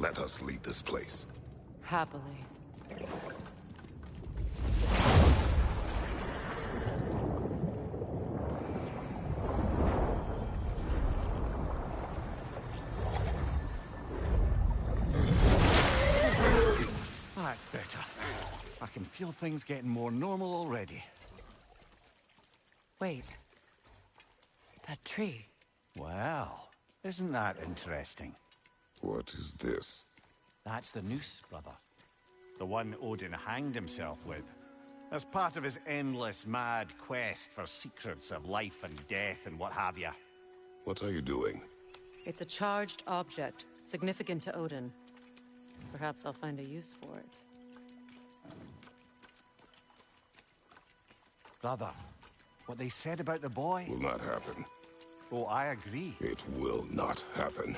Let us leave this place. Happily. That's better. I can feel things getting more normal already. Wait. That tree. Well, isn't that interesting? What is this? That's the noose, brother. The one Odin hanged himself with. As part of his endless, mad quest for secrets of life and death and what have you. What are you doing? It's a charged object, significant to Odin. Perhaps I'll find a use for it. Brother, what they said about the boy? Will not happen. Oh, I agree. It will not happen.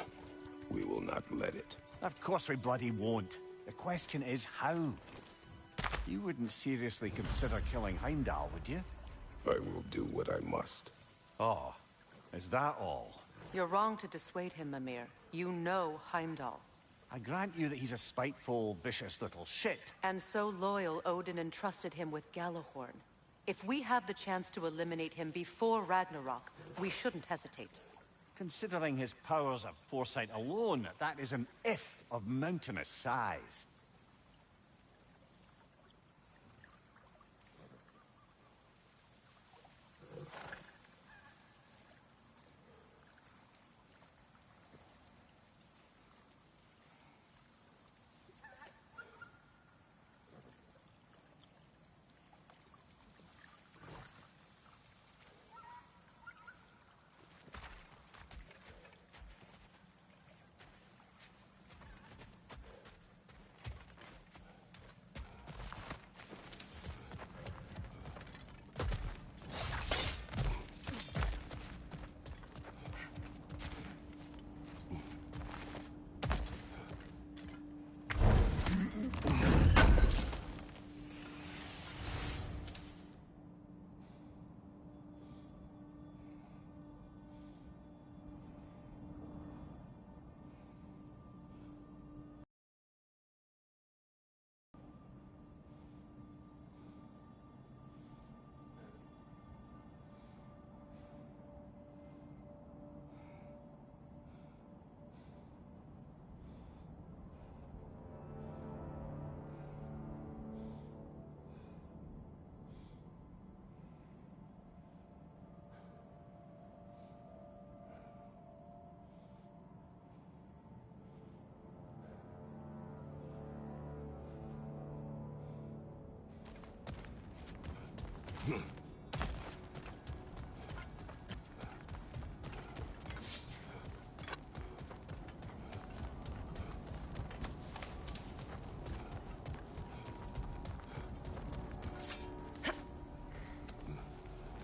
We will not let it. Of course we bloody won't. The question is how. You wouldn't seriously consider killing Heimdall, would you? I will do what I must. Oh, is that all? You're wrong to dissuade him, Mimir. You know Heimdall. I grant you that he's a spiteful, vicious little shit. And so loyal, Odin entrusted him with Galahorn. If we have the chance to eliminate him before Ragnarok, we shouldn't hesitate. Considering his powers of foresight alone, that is an if of mountainous size.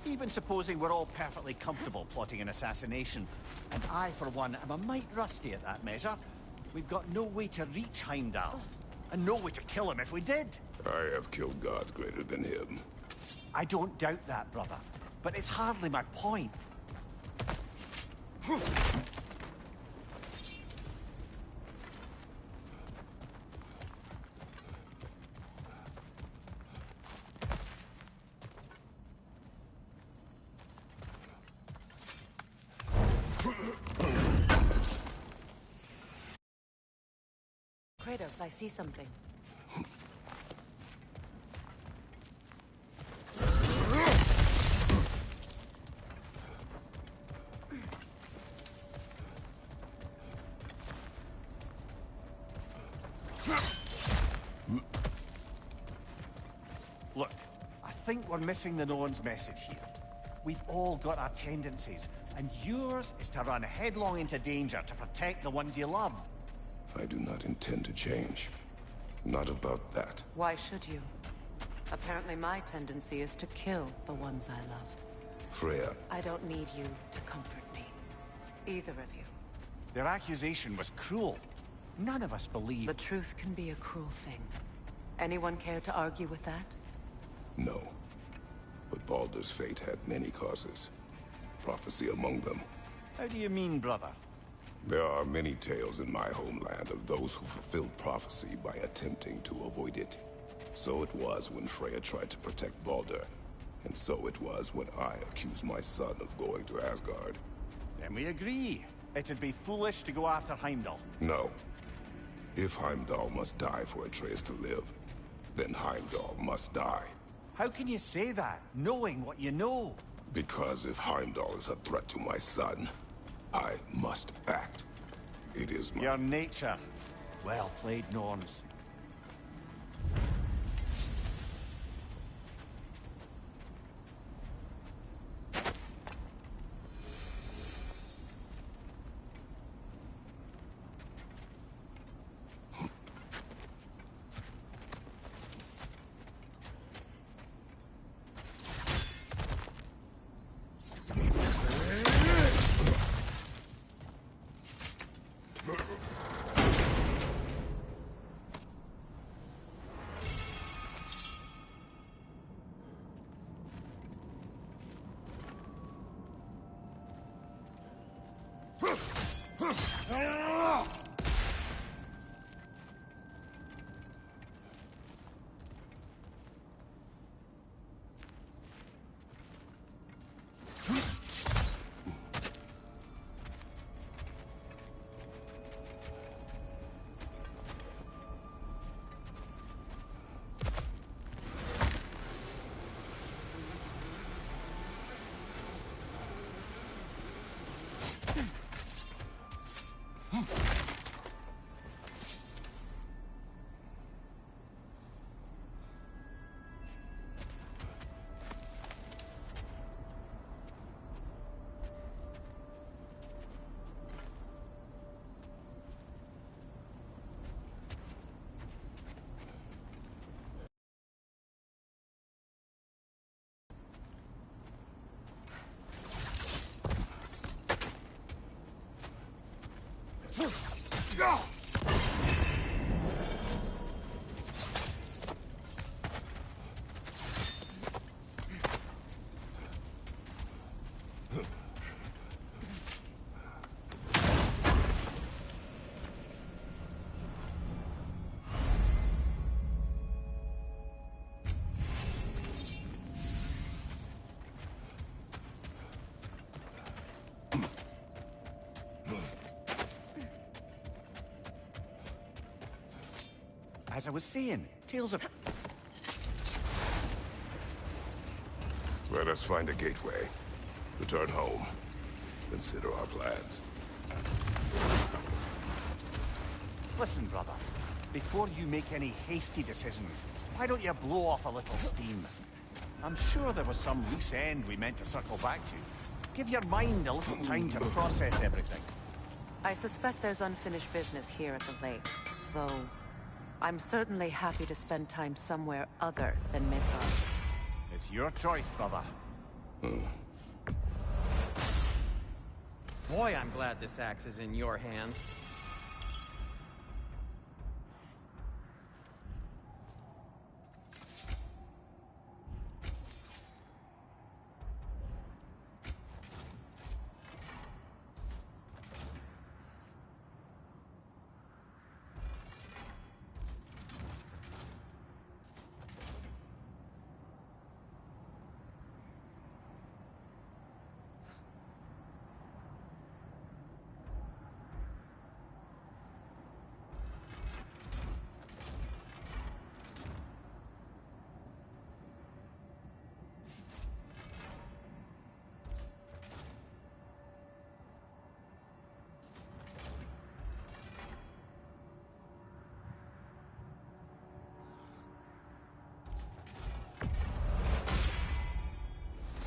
Even supposing we're all perfectly comfortable plotting an assassination, and I, for one, am a mite rusty at that measure, we've got no way to reach Heimdall, and no way to kill him if we did. I have killed gods greater than him. I don't doubt that, brother, but it's hardly my point. Kratos, I see something. Look, I think we're missing the Norn's message here. We've all got our tendencies, and yours is to run headlong into danger to protect the ones you love. I do not intend to change. Not about that. Why should you? Apparently my tendency is to kill the ones I love. Freya, I don't need you to comfort me. Either of you. Their accusation was cruel. None of us believe... The truth can be a cruel thing. Anyone care to argue with that? no. But Baldur's fate had many causes. Prophecy among them. How do you mean, brother? There are many tales in my homeland of those who fulfilled prophecy by attempting to avoid it. So it was when Freya tried to protect Baldur. And so it was when I accused my son of going to Asgard. Then we agree. It'd be foolish to go after Heimdall. No. If Heimdall must die for Atreus to live, then Heimdall must die. How can you say that, knowing what you know? Because if Heimdall is a threat to my son, I must act. It is my... Your nature. Well played, Norns. As I was saying, tales of... Let us find a gateway. Return home. Consider our plans. Listen, brother. Before you make any hasty decisions, why don't you blow off a little steam? I'm sure there was some loose end we meant to circle back to. Give your mind a little time to process everything. I suspect there's unfinished business here at the lake, though I'm certainly happy to spend time somewhere other than Midgard. It's your choice, brother. Boy, I'm glad this axe is in your hands.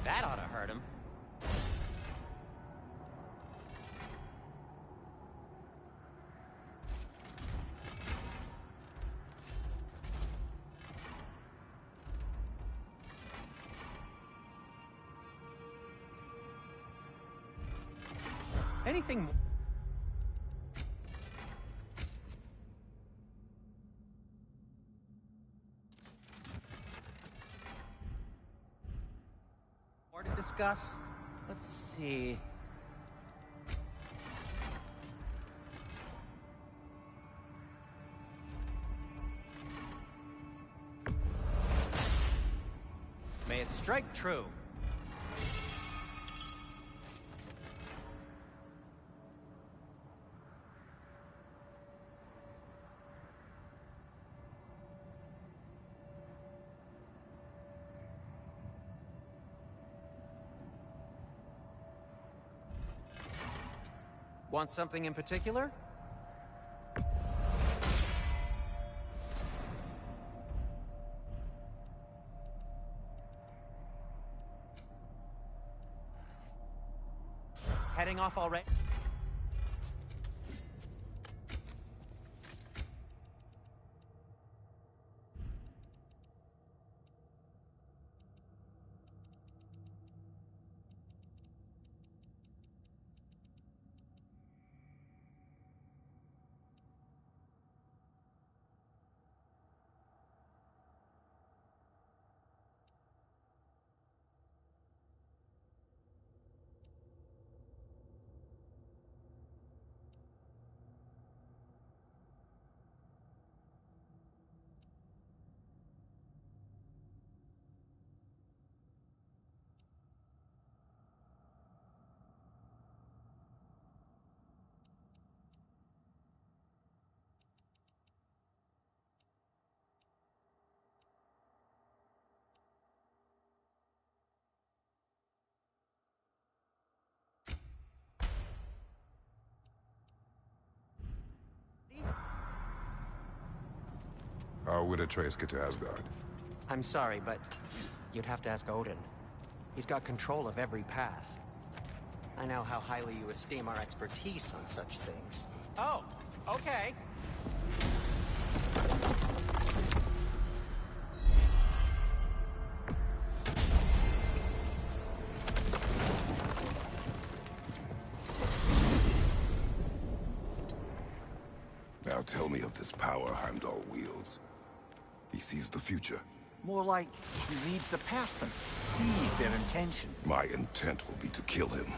That ought to hurt him. Anything... more to discuss? Let's see... it. Strike true. Want something in particular? Heading off already? How would Atreus get to Asgard? I'm sorry, but you'd have to ask Odin. He's got control of every path. I know how highly you esteem our expertise on such things. Oh, okay. Now tell me of this power Heimdall wields. He sees the future. More like he reads the person, sees their intention. My intent will be to kill him.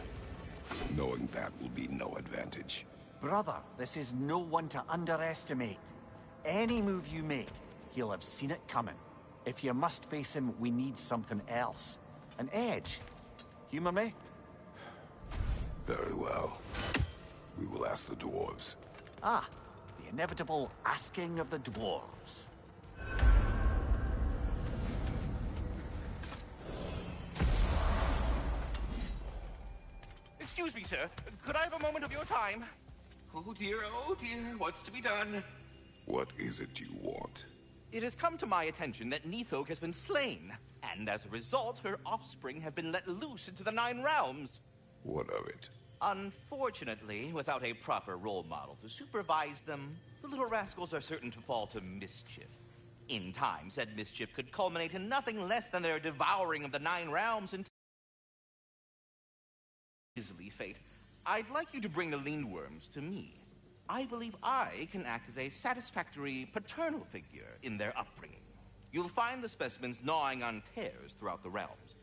Knowing that will be no advantage. Brother, this is no one to underestimate. Any move you make, he'll have seen it coming. If you must face him, we need something else. An edge. Humor me? Very well. We will ask the dwarves. Ah, the inevitable asking of the dwarves. Excuse me, sir. Could I have a moment of your time? Oh dear, what's to be done? What is it you want? It has come to my attention that Nithog has been slain, and as a result, her offspring have been let loose into the Nine Realms. What of it? Unfortunately, without a proper role model to supervise them, the little rascals are certain to fall to mischief. In time, said mischief could culminate in nothing less than their devouring of the Nine Realms and grisly fate. I'd like you to bring the Lindworms to me. I believe I can act as a satisfactory paternal figure in their upbringing. You'll find the specimens gnawing on tears throughout the realms.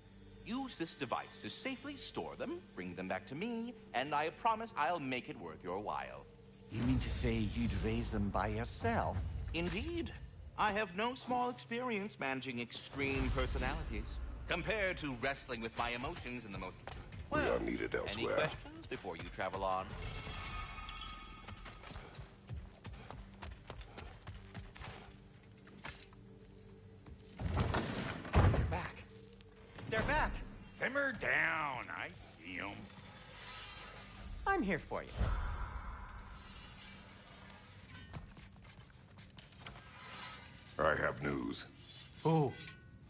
Use this device to safely store them, bring them back to me, and I promise I'll make it worth your while. You mean to say you'd raise them by yourself? Indeed. I have no small experience managing extreme personalities, compared to wrestling with my emotions in the most... We are needed elsewhere. Any questions before you travel on? They're back. They're back. Simmer down. I see 'em. I'm here for you. I have news. Ooh.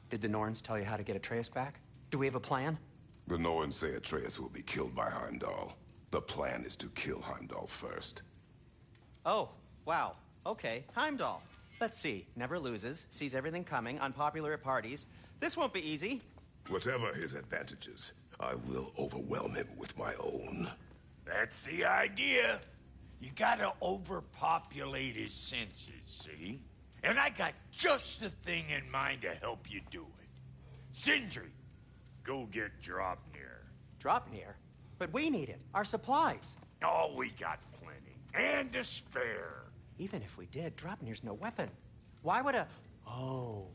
Did the Norns tell you how to get Atreus back? Do we have a plan? The Norns say Atreus will be killed by Heimdall. The plan is to kill Heimdall first. Oh, wow. Okay, Heimdall. Let's see. Never loses, sees everything coming, unpopular at parties. This won't be easy. Whatever his advantages, I will overwhelm him with my own. That's the idea. You gotta overpopulate his senses, see? And I got just the thing in mind to help you do it. Sindri, go get Draupnir. Draupnir? But we need it. Our supplies. Oh, we got plenty. And to spare. Even if we did, Draupnir's no weapon. Why would a... Oh.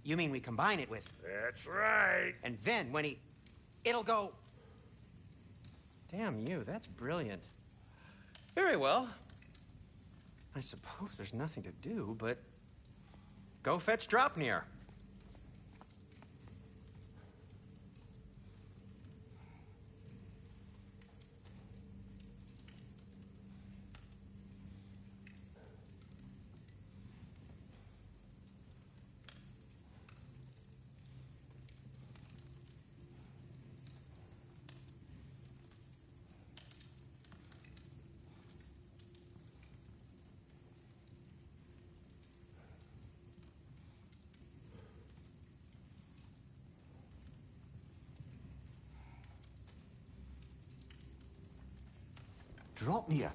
You mean we combine it with... That's right. And then when he... It'll go... Damn you, that's brilliant. Very well. I suppose there's nothing to do, but... Go fetch Dropnir. Dropnir?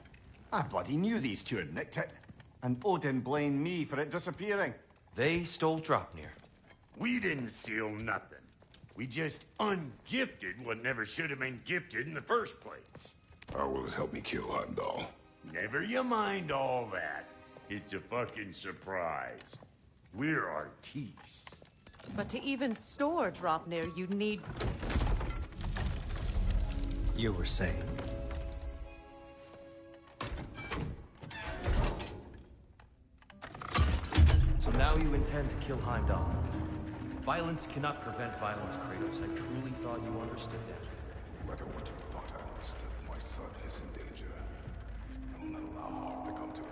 I bloody knew these two had nicked it. And Odin blamed me for it disappearing. They stole Dropnir. We didn't steal nothing. We just ungifted what never should have been gifted in the first place. How will it help me kill Heimdall? Never you mind all that. It's a fucking surprise. We're artistes. But to even store Dropnir, you'd need... You were saying? So now you intend to kill Heimdall. Violence cannot prevent violence, Kratos. I truly thought you understood that. No matter what you thought I understood, my son is in danger. I will not allow harm to come to him.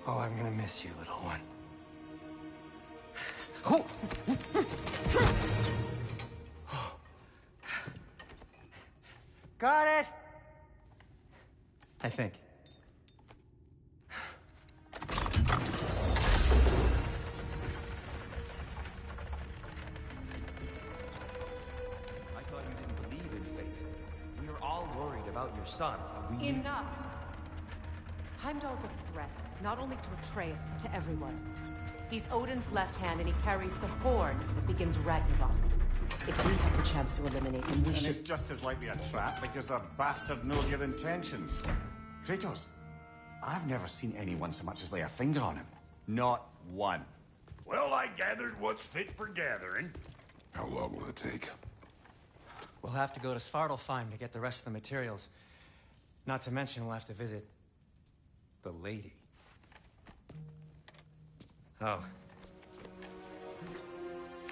Oh, I'm gonna miss you, little one. Oh. Got it! I think. I thought you didn't believe in fate. We are all worried about your son. We need... Enough! Heimdall's a threat, not only to Atreus, but to everyone. He's Odin's left hand, and he carries the horn that begins Ragnarok. If we have the chance to eliminate him, we And should... it's just as likely a trap because the bastard knows your intentions. Kratos, I've never seen anyone so much as lay a finger on him. Not one. Well, I gathered what's fit for gathering. How long will it take? We'll have to go to Svartalfheim to get the rest of the materials. Not to mention we'll have to visit... the lady. Oh.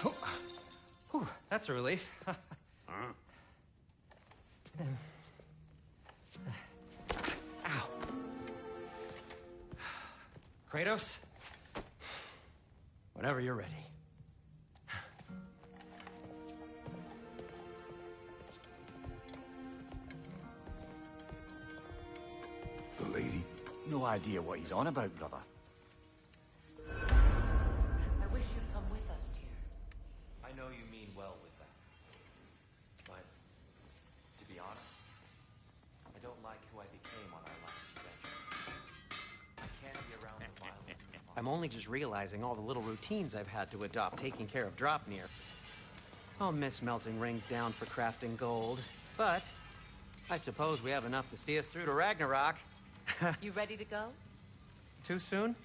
Oh. Whew, that's a relief. Huh? Ow. Kratos? Whenever you're ready. The lady? No idea what he's on about, brother. I wish you'd come with us, dear. I know you mean well with that. But, to be honest, I don't like who I became on our last adventure. I can't be around the violence. I'm only just realizing all the little routines I've had to adopt taking care of Dropnir. I'll miss melting rings down for crafting gold, but I suppose we have enough to see us through to Ragnarok. You ready to go? Too soon?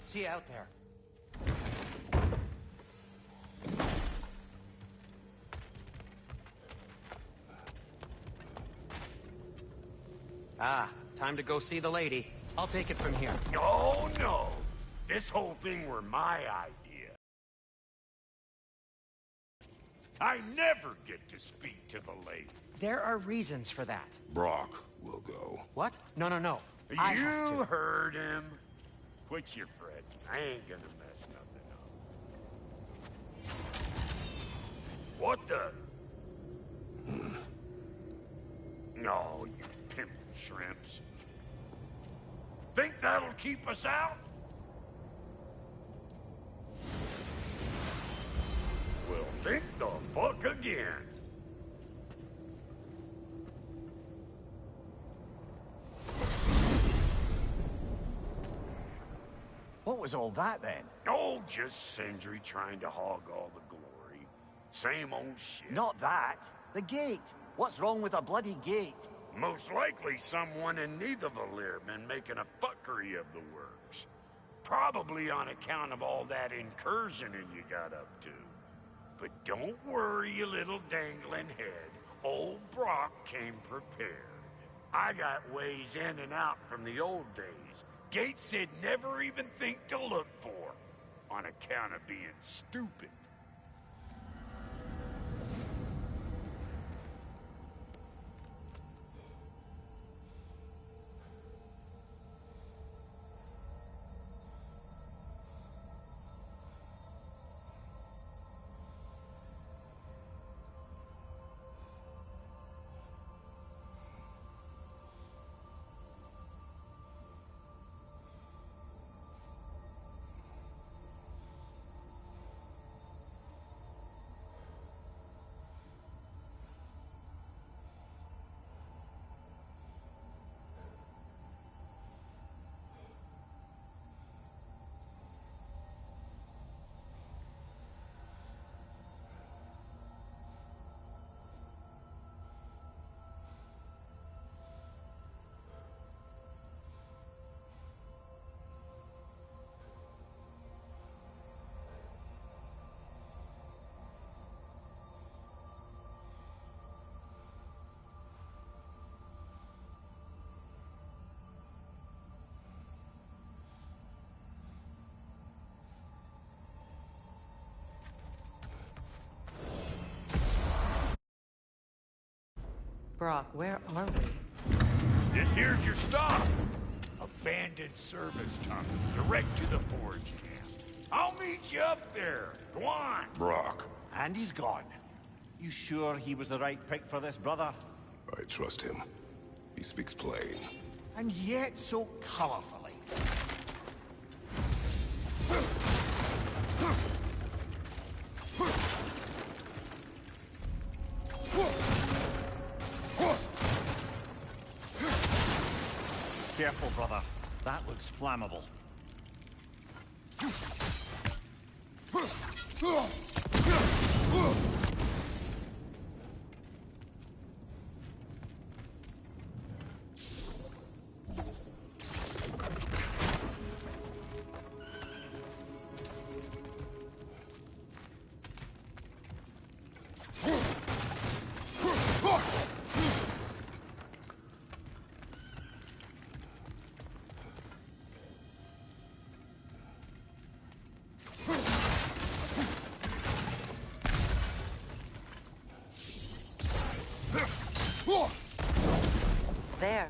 See you out there. Ah, time to go see the lady. I'll take it from here. Oh, no. This whole thing were my idea. I never get to speak to the lady. There are reasons for that. Brock will go. What? No, no, no. I have You to. heard him. Quit your fretting. I ain't gonna mess nothing up. What the? No, you pimp shrimps. Think that'll keep us out? Well, think the fuck again. What was all that, then? Oh, just Sindri trying to hog all the glory. Same old shit. Not that. The gate. What's wrong with a bloody gate? Most likely someone in Nidavellir been making a fuckery of the works. Probably on account of all that incursioning you got up to. But don't worry, you little dangling head. Old Brock came prepared. I got ways in and out from the old days. Gates said never even think to look for, on account of being stupid. Brock, where are we? This here's your stop. Abandoned service tunnel, direct to the forge camp. I'll meet you up there. Go on. Brock, And he's gone. You sure he was the right pick for this, brother? I trust him. He speaks plain. And yet so colorfully. Careful, brother. That looks flammable. There.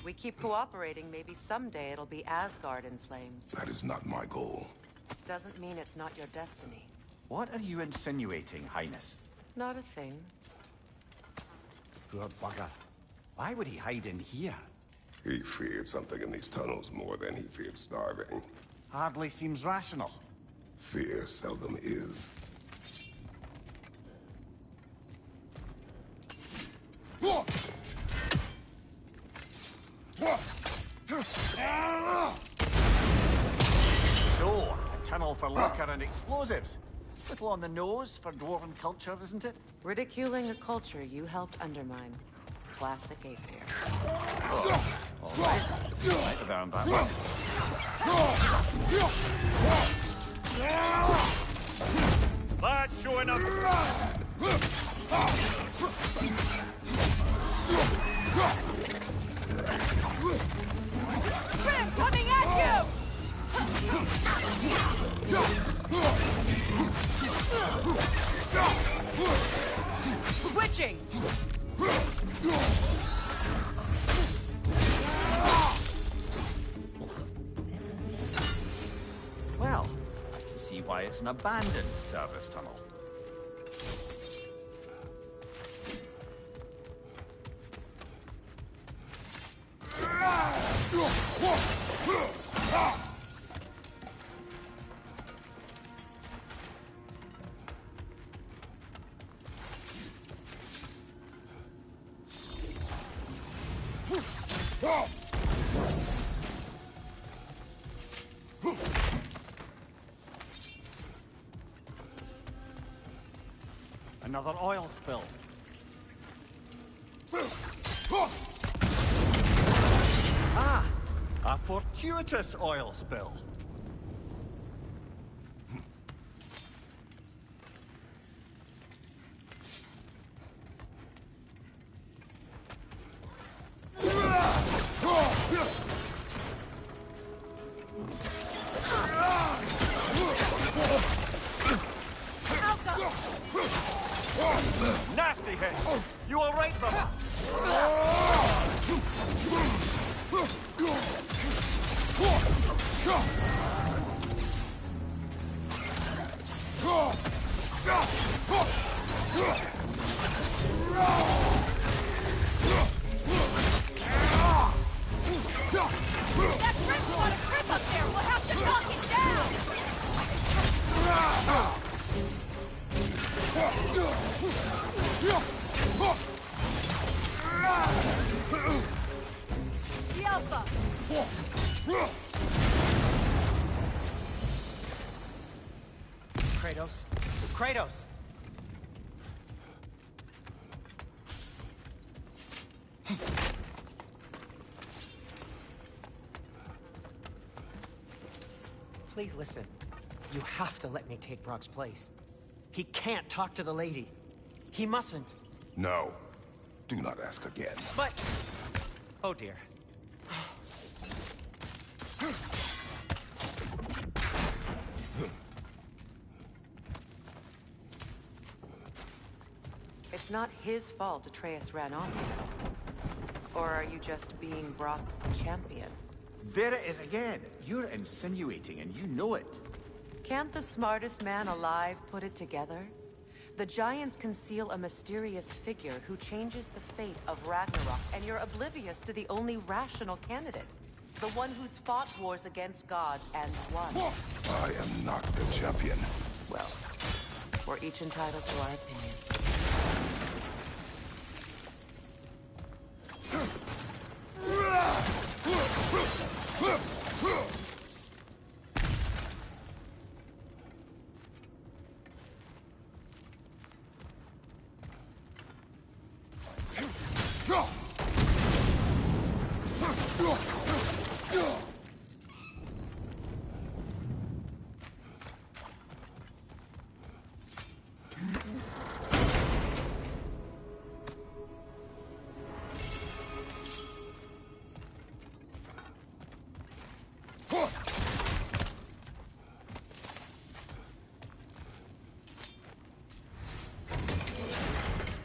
We keep cooperating, maybe someday it'll be Asgard in flames. That is not my goal. Doesn't mean it's not your destiny. What are you insinuating, Highness? Not a thing. Poor bugger. Why would he hide in here? He feared something in these tunnels more than he feared starving. Hardly seems rational. Fear seldom is. So, a tunnel for liquor and explosives. Little on the nose for dwarven culture, isn't it? Ridiculing a culture you helped undermine. Classic Aesir. All right. Might have earned that one. That's showing up. Grim coming at you! Switching! Well, I can see why it's an abandoned service tunnel. Another oil spill. Ah! A fortuitous oil spill. Nasty hit! You all right, brother? That Grim's got a grip up there! We'll have to knock it down! The Alpha! Kratos. Kratos! Please listen. You have to let me take Brock's place. He can't talk to the lady. He mustn't. No. Do not ask again. But... Oh dear. It's not his fault Atreus ran off with him. Or are you just being Brock's champion? There it is again. You're insinuating, and you know it. Can't the smartest man alive put it together? The Giants conceal a mysterious figure who changes the fate of Ragnarok, and you're oblivious to the only rational candidate. The one who's fought wars against gods and won. I am not the champion. Well, we're each entitled to our opinion.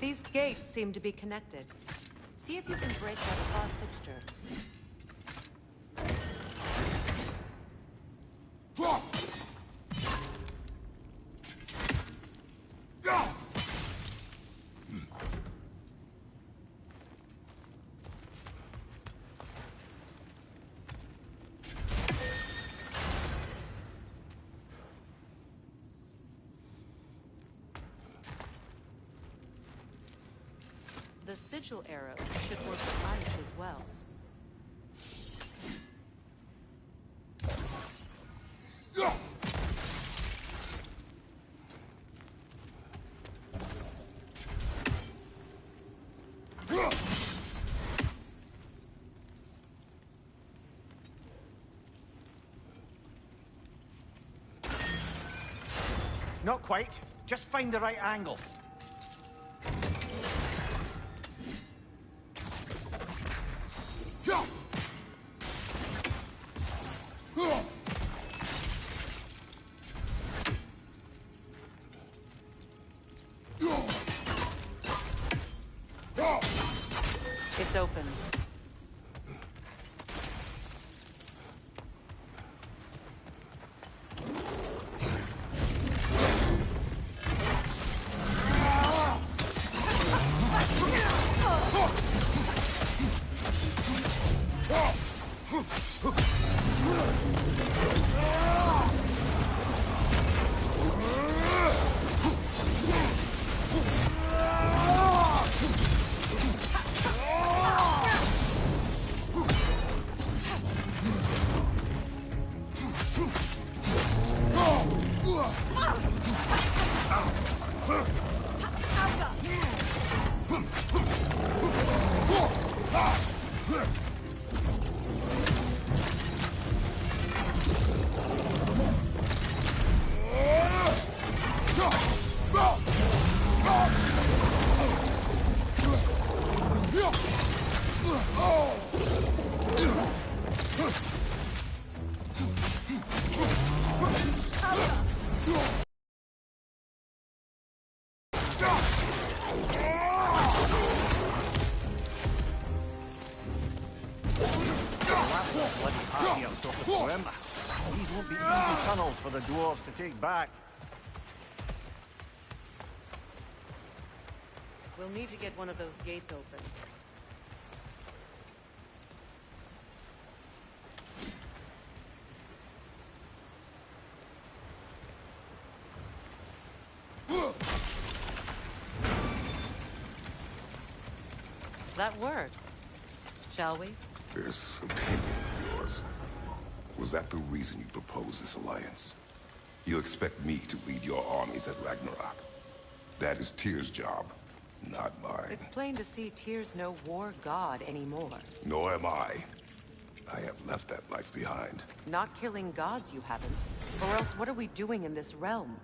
These gates seem to be connected. See if you can break that fog fixture. The sigil arrows should work with ice as well. Not quite. Just find the right angle. It's open. These won't be easy tunnels for the dwarves to take back. We'll need to get one of those gates open. That worked. Shall we? This opinion of yours, was that the reason you proposed this alliance? You expect me to lead your armies at Ragnarok. That is Tyr's job, not mine. It's plain to see Tyr's no war god anymore. Nor am I. I have left that life behind. Not killing gods, you haven't. Or else what are we doing in this realm?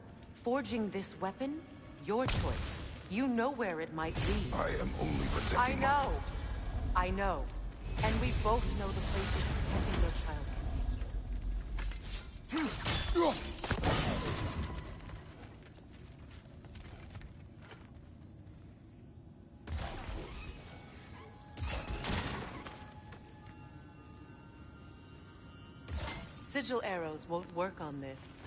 Forging this weapon? Your choice. You know where it might lead. I am only protecting I know. And we both know the places protecting your child can take you. Sigil arrows won't work on this.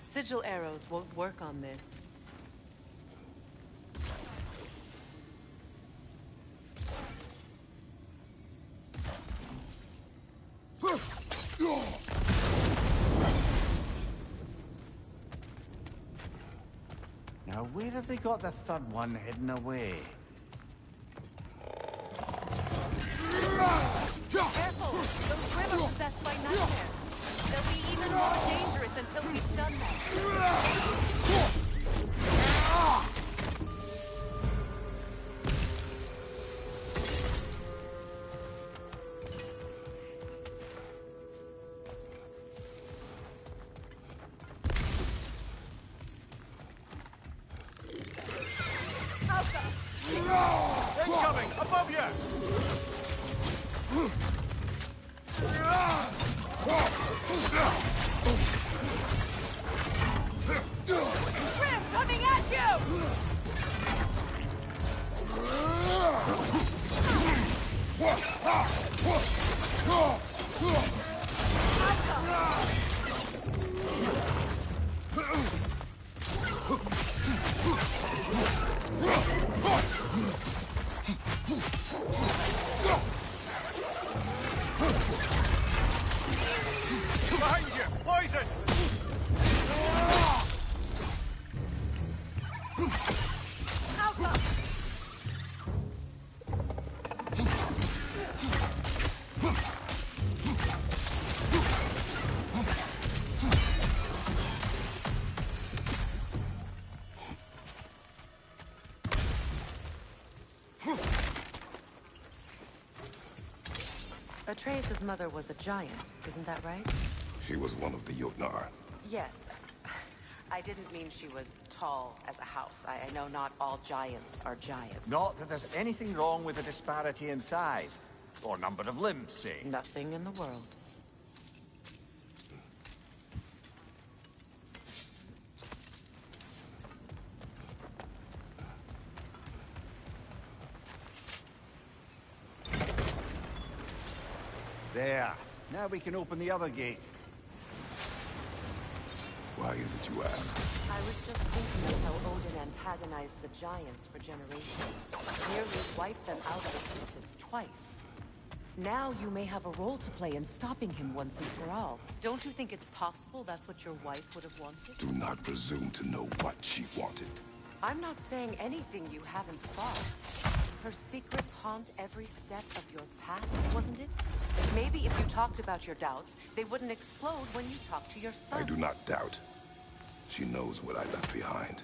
Sigil arrows won't work on this. Now, where have they got the third one hidden away? Careful! Those grim are possessed by nightmares. They'll be even more dangerous until we've done them. Incoming! Above you! Grim coming at you! What? Atreus' mother was a giant, isn't that right? She was one of the Jotnar. Yes. I didn't mean she was tall as a house. I know not all giants are giants. Not that there's anything wrong with a disparity in size. Or number of limbs, say. Nothing in the world. There. Now we can open the other gate. Why is it you ask? I was just thinking of how Odin antagonized the giants for generations. Nearly wiped them out of existence twice. Now you may have a role to play in stopping him once and for all. Don't you think it's possible that's what your wife would have wanted? Do not presume to know what she wanted. I'm not saying anything you haven't thought. Her secrets haunt every step of your path, wasn't it? Maybe if you talked about your doubts, they wouldn't explode when you talk to your son. I do not doubt. She knows what I left behind.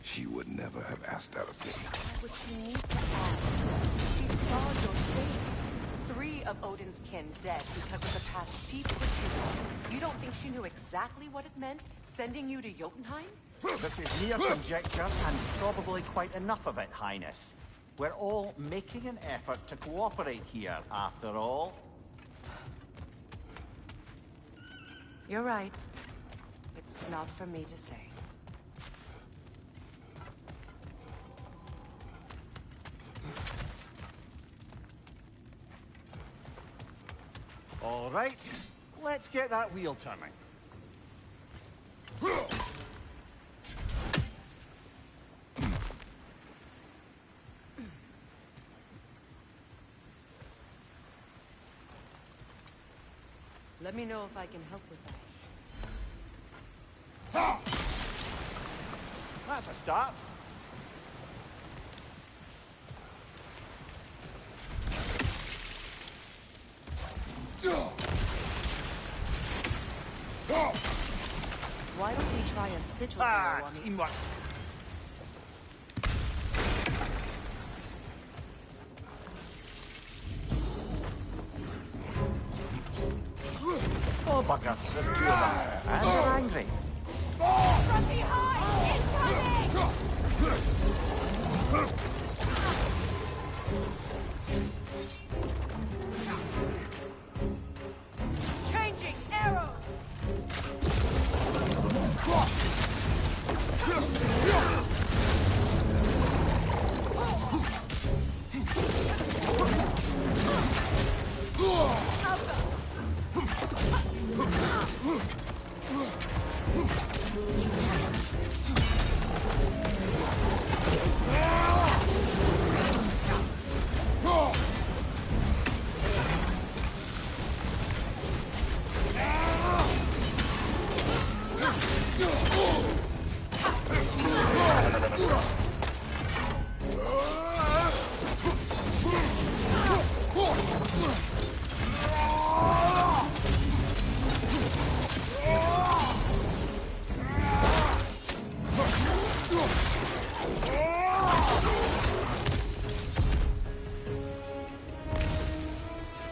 She would never have asked that of me. What you need to ask. She saw your fate. 3 of Odin's kin dead because of the past she put you on. You don't think she knew exactly what it meant, sending you to Jotunheim? This is mere conjecture, and probably quite enough of it, Highness. We're all making an effort to cooperate here, after all. You're right. It's not for me to say. All right, let's get that wheel turning. Let me know if I can help with that. That's a start. Why don't we try a sigil blow on the... Teamwork. Oh, bugger. There's 2 of them. And they're angry. From behind! Incoming! Changing arrows!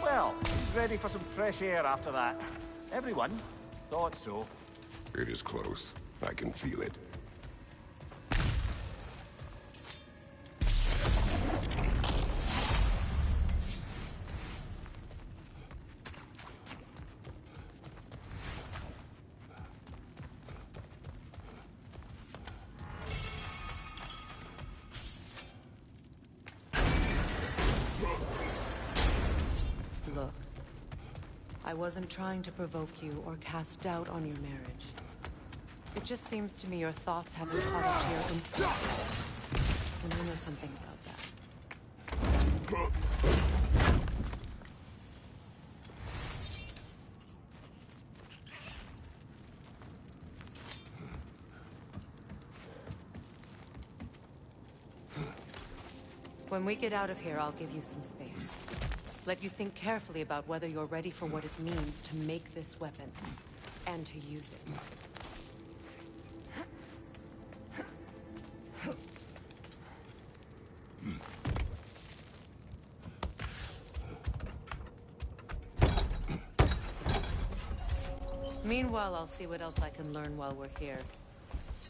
Well, he's ready for some fresh air after that. Everyone thought so. It is close. I can feel it. Look, I wasn't trying to provoke you or cast doubt on your marriage. It just seems to me your thoughts haven't caught up to your instincts. And I know something about that. When we get out of here, I'll give you some space. Let you think carefully about whether you're ready for what it means to make this weapon, and to use it. Meanwhile, I'll see what else I can learn while we're here.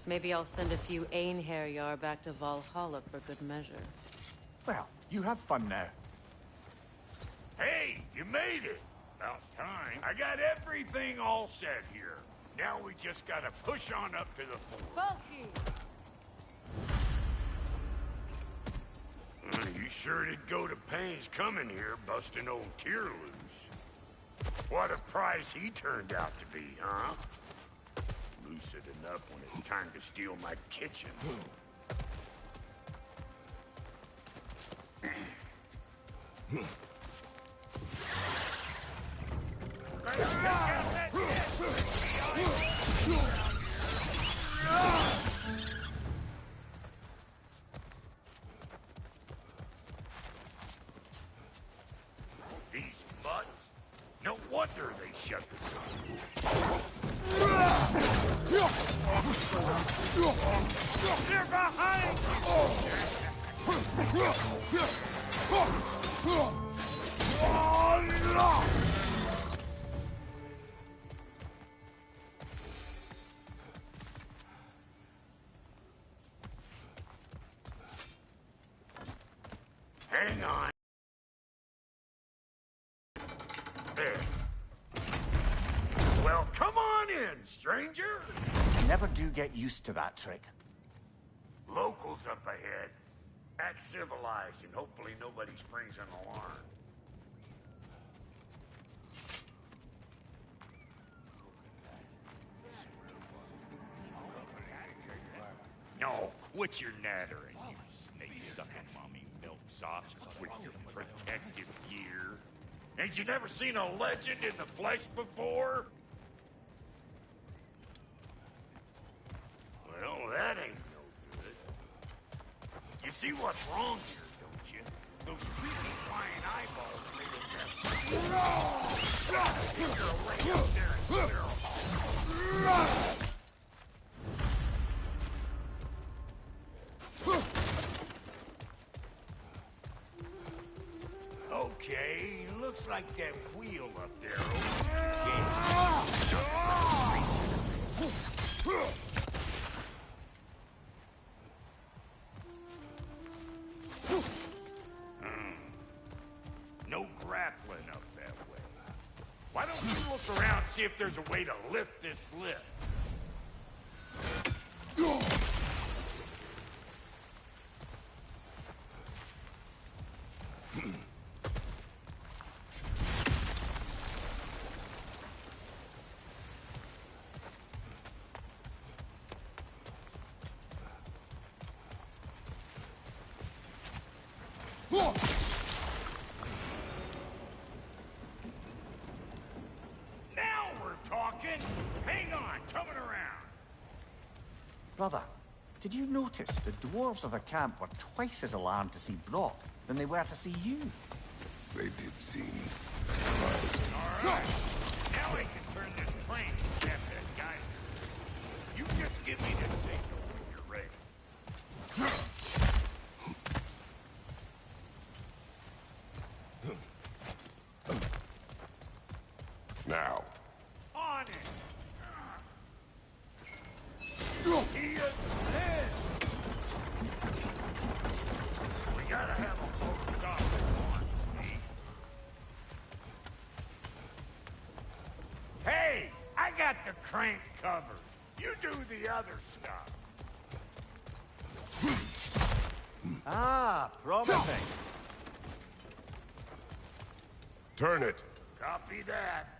Maybe I'll send a few Einherjar back to Valhalla for good measure. Well, you have fun now. Hey, you made it! About time. I got everything all set here. Now we just gotta push on up to the fort. Falky! You sure did go to pains coming here, busting old Tyr loose. What a prize he turned out to be, huh? Lucid enough when it's time to steal my kitchen. These mutts? No wonder they shut the door. They're behind Hang on. There. Well, come on in, stranger. You never do get used to that trick. Locals up ahead. Act civilized, and hopefully nobody springs an alarm. No, quit your nattering, you snake-sucking mommy milksops with your protective gear. Ain't you never seen a legend in the flesh before? Well, that ain't no good. You see what's wrong here, don't you? Those creepy flying eyeballs made it that. Get your way up there and clear 'em all. Okay, looks like that wheel up there No grappling up that way. Why don't you look around and see if there's a way to lift this lift? Now we're talking! Hang on, coming around. Brother, did you notice the dwarves of the camp were twice as alarmed to see Brock than they were to see you? They did seem surprised. All right, now I can turn this plane and get that guy. You just give me the signal when you're ready. Now. On it! He assists! We gotta have a full stop at once, see? Hey! I got the crank covered. You do the other stuff. Ah, promising. Turn it. Copy that.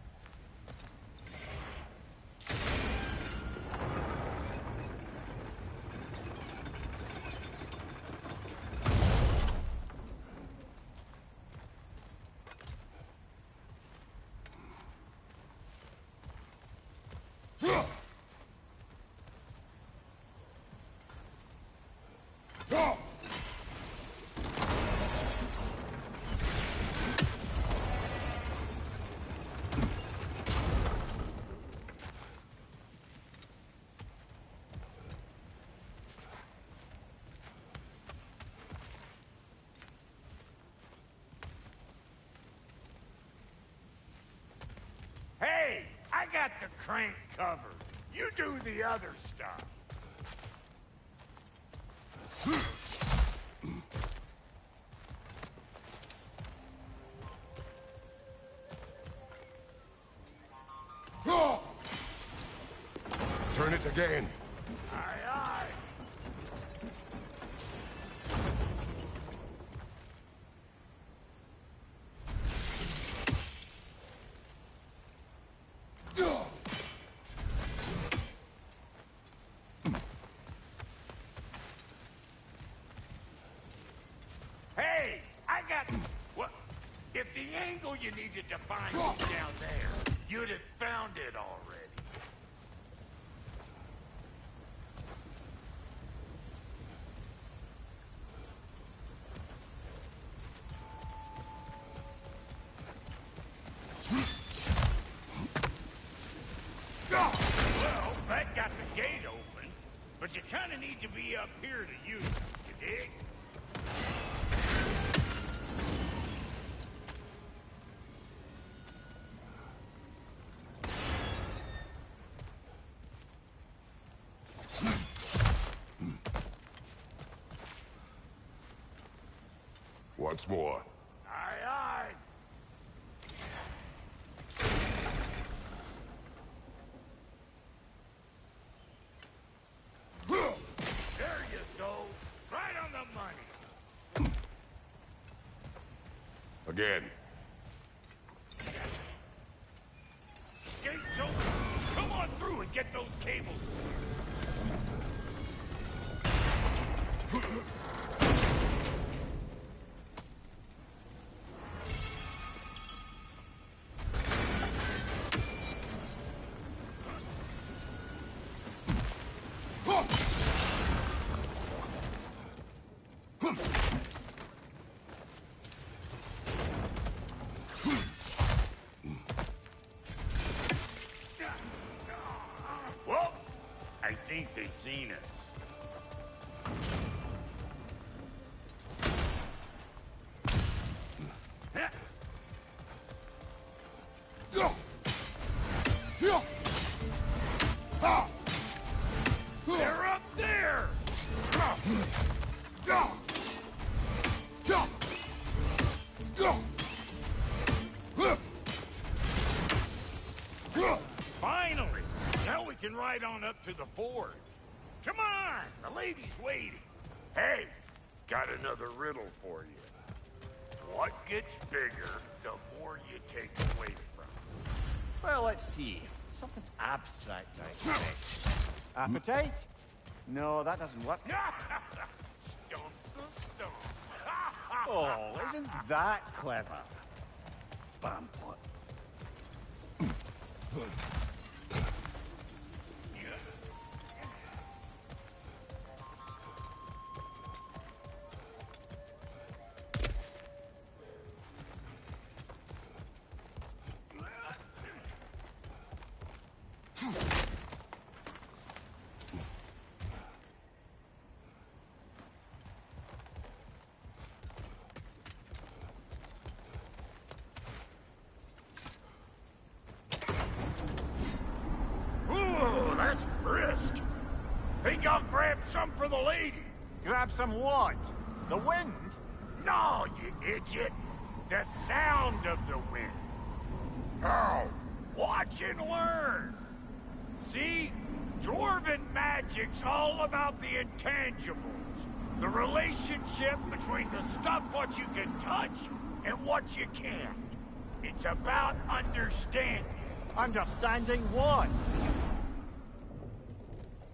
got the crank covered. You do the other stuff. Turn it again. Aye, aye. Hey, I got... What? If the angle you needed to find was down there, you'd have found it already. Well, that got the gate open, but you kind of need to be up here to use it, you dig? Once more. Aye, aye. There you go. Right on the money. Again. Gate's open. Come on through and get those cables. Well, I think they've seen us. They're up there! Finally! Now we can ride on up to the fort. Come on! The lady's waiting. Hey, got another riddle for you. What gets bigger, the more you take away from? Well, let's see. Something abstract, I say. Appetite? No, that doesn't work. Stomp the stomp. Oh, isn't that clever? Bampot. Ooh, that's brisk. Think I'll grab some for the lady? Grab some what? The wind? No, you idiot. The sound of the wind. How? Watch and learn. See? Dwarven magic's all about the intangibles. The relationship between the stuff what you can touch and what you can't. It's about understanding. Understanding what?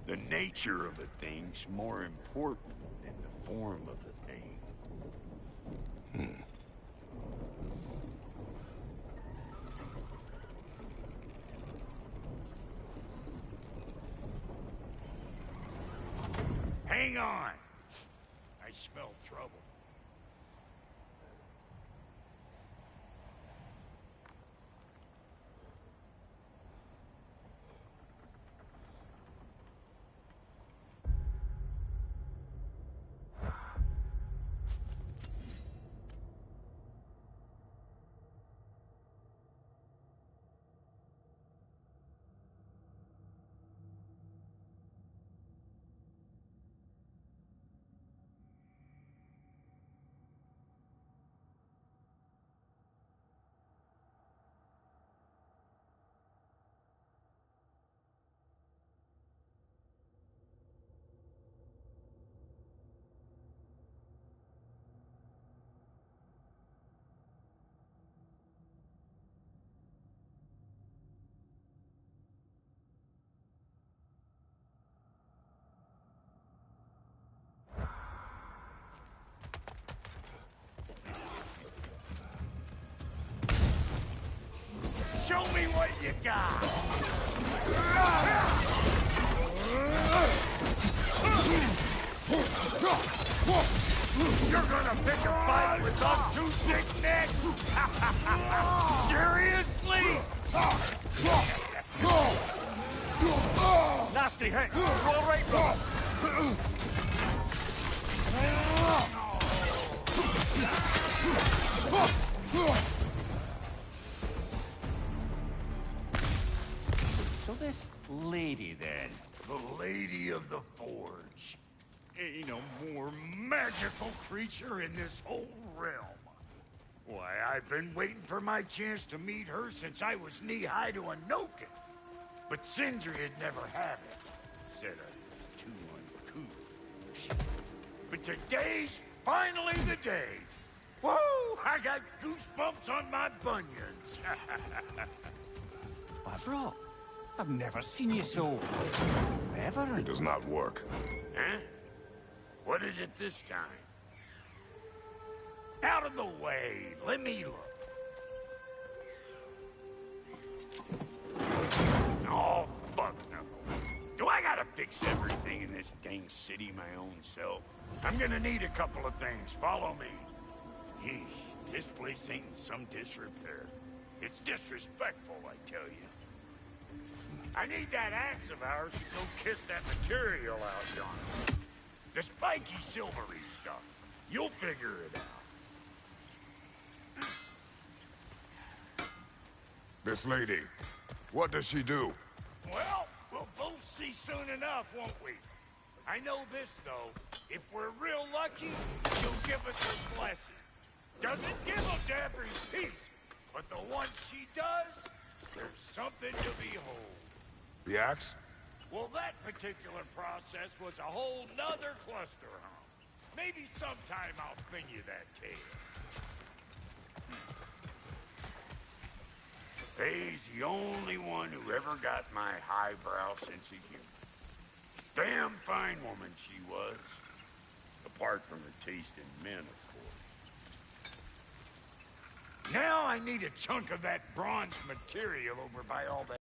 The nature of a thing's more important than the form of a thing. Hang on. I smell trouble. you got? You're gonna pick a fight with us two thick necks? Seriously? Nasty hit. Roll right, brother. So this lady, then. The Lady of the Forge. Ain't no more magical creature in this whole realm. Why, I've been waiting for my chance to meet her since I was knee-high to a Noken. But Sindri had never had it. Said I was too uncouth. But today's finally the day. Woo! I got goosebumps on my bunions. Why, bro, I've never seen you so... reverent. It does not work. Huh? What is it this time? Out of the way. Let me look. Oh, fuck no. Do I gotta fix everything in this dang city my own self? I'm gonna need a couple of things. Follow me. Yeesh, this place ain't in some disrepair. It's disrespectful, I tell you. I need that axe of ours to go kiss that material out yonder. The spiky, silvery stuff. You'll figure it out. This lady, what does she do? Well, we'll both see soon enough, won't we? I know this, though. If we're real lucky, she'll give us her blessing. Doesn't give them to every piece, but the ones she does, there's something to behold. The axe? Well, that particular process was a whole nother cluster hump. Maybe sometime I'll spin you that tale. Faye's the only one who ever got my highbrow sense of humor. Damn fine woman she was. Apart from her taste in men, of course. Now I need a chunk of that bronze material over by all that.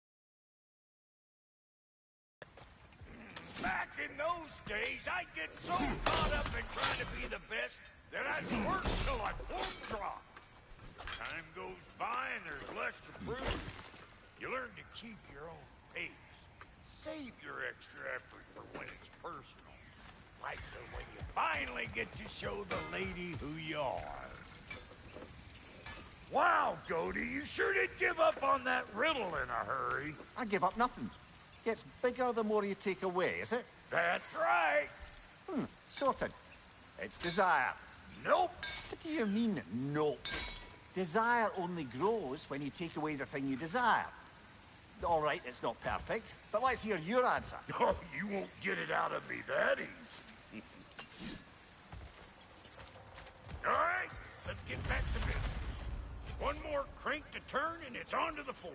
Back in those days, I'd get so caught up in trying to be the best that I'd work till I won't drop. Time goes by and there's less to prove. You learn to keep your own pace. Save your extra effort for when it's personal. Like the when you finally get to show the lady who you are. Wow, Cody, you sure did give up on that riddle in a hurry. I give up nothing. Gets bigger the more you take away, is it? That's right. Sorted. It's desire. Nope. What do you mean, nope? Desire only grows when you take away the thing you desire. All right, it's not perfect, but let's hear your answer. Oh, you won't get it out of me that easy. All right, let's get back to business. One more crank to turn and it's on to the forge.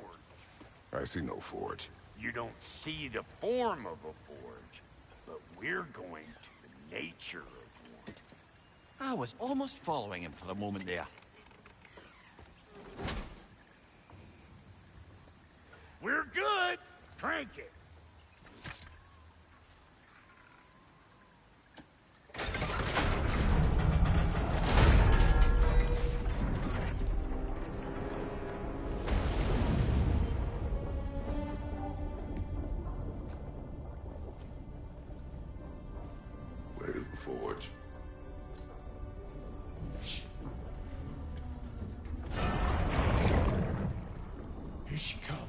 I see no forge. You don't see the form of a forge, but we're going to the nature of one. I was almost following him for a moment there. We're good. Crank it. Where's the forge? Here she comes.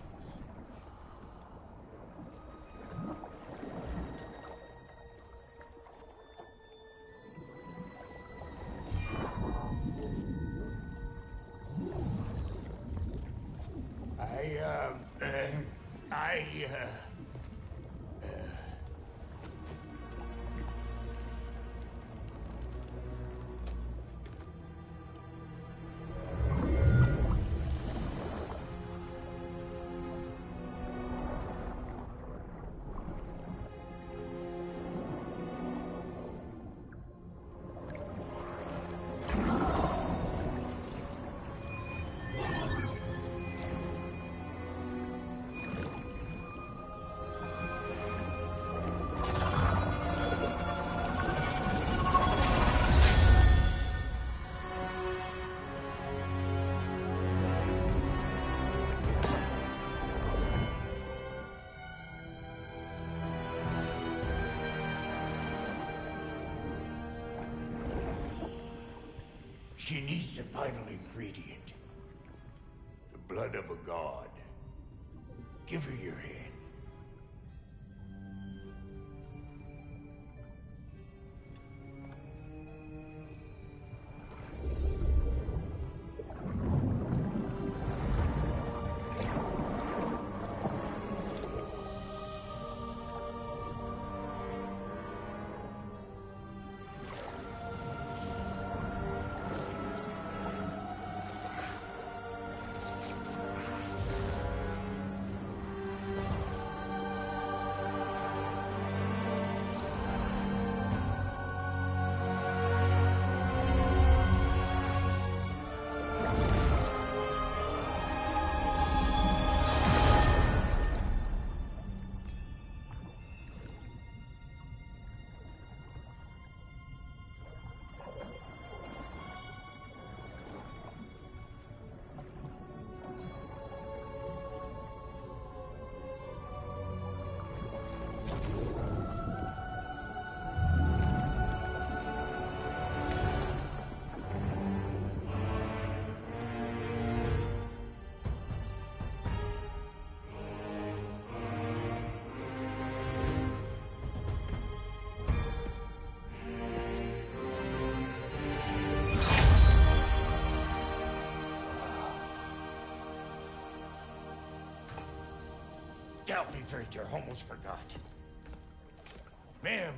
She needs the final ingredient. The blood of a god. Give her your hand. Freighter, almost forgot. Ma'am,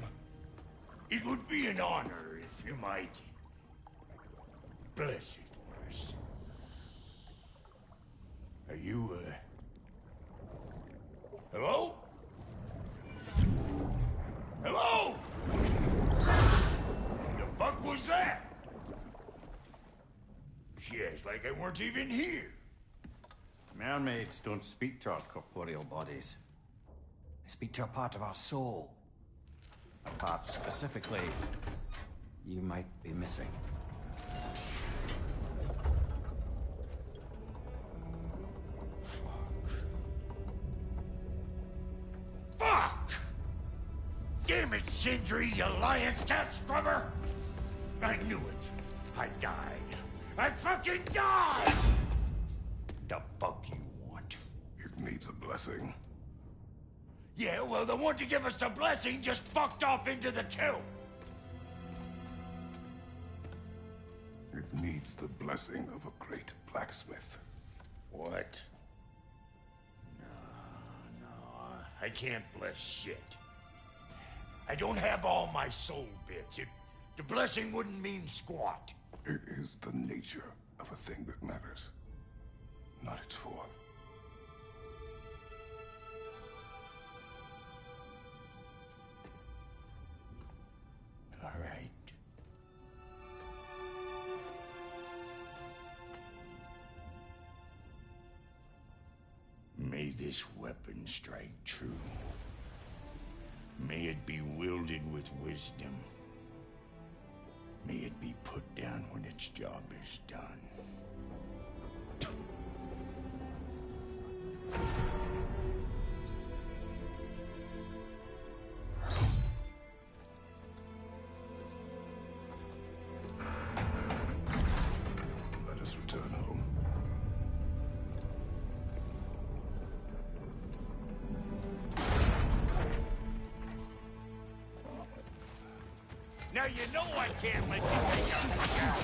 it would be an honor if you might bless it for us. Are you, hello? Hello? The fuck was that? She acts like I weren't even here. Mermaids don't speak to our corporeal bodies. They speak to a part of our soul. A part specifically you might be missing. Fuck! Damn it, Sindri, you lion cat scrubber! I knew it. I died. I fucking died! The fuck you want? It needs a blessing. Yeah, well, the one to give us the blessing just fucked off into the tomb. It needs the blessing of a great blacksmith. What? No, I can't bless shit. I don't have all my soul bits. The blessing wouldn't mean squat. It is the nature of a thing that matters, not its form. All right. May this weapon strike true. May it be wielded with wisdom. May it be put down when its job is done. Let us return home. Now you know I can't let you take out the cow.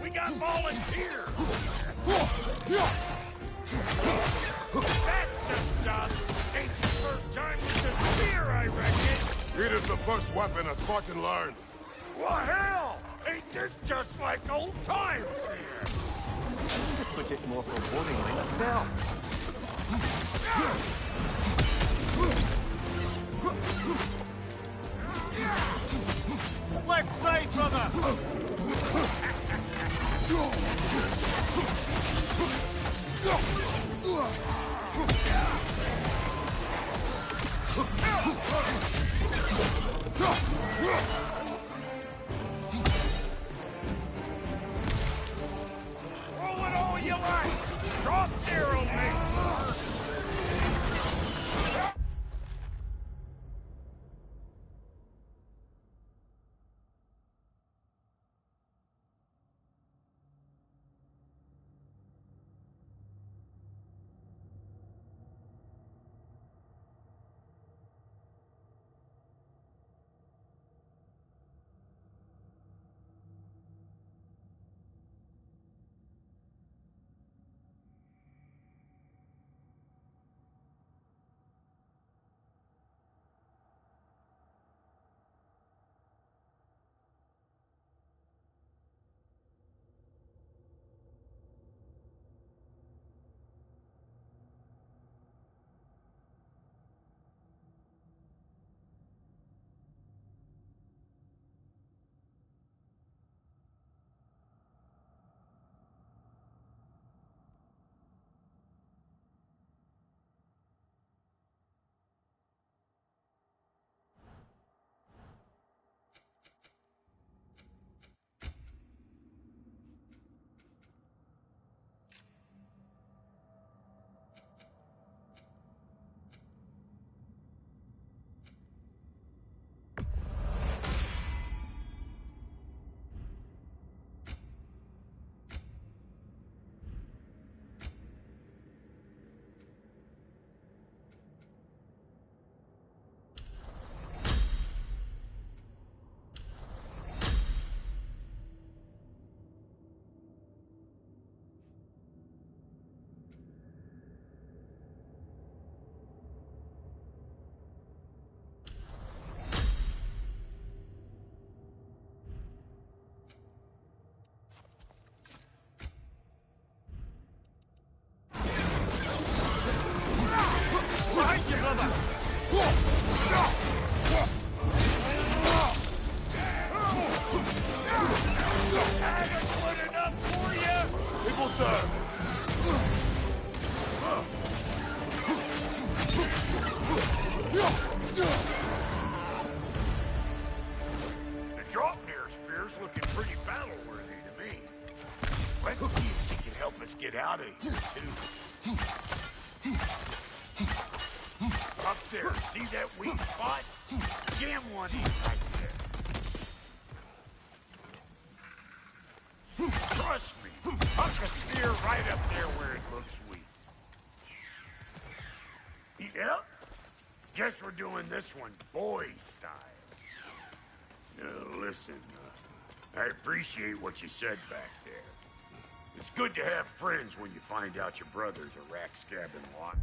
We got volunteers! That's the stuff! Ain't your first time with the spear, I reckon! It is the first weapon a Spartan learns. Well, hell! Ain't this just like old times here? To put it more forebodingly myself. Left side, brother! Roll it all you like! Drop arrow, mate! Adequate enough for you? Able, sir. The drop near spear's looking pretty battle-worthy to me. Let's see if she can help us get out of here, too. Up there, see that weak spot? Jam one in right there. Trust me, tuck a spear right up there where it looks weak. Yep. Guess we're doing this one boy style. Listen, I appreciate what you said back there. It's good to have friends when you find out your brother's a rack-scabbing lot.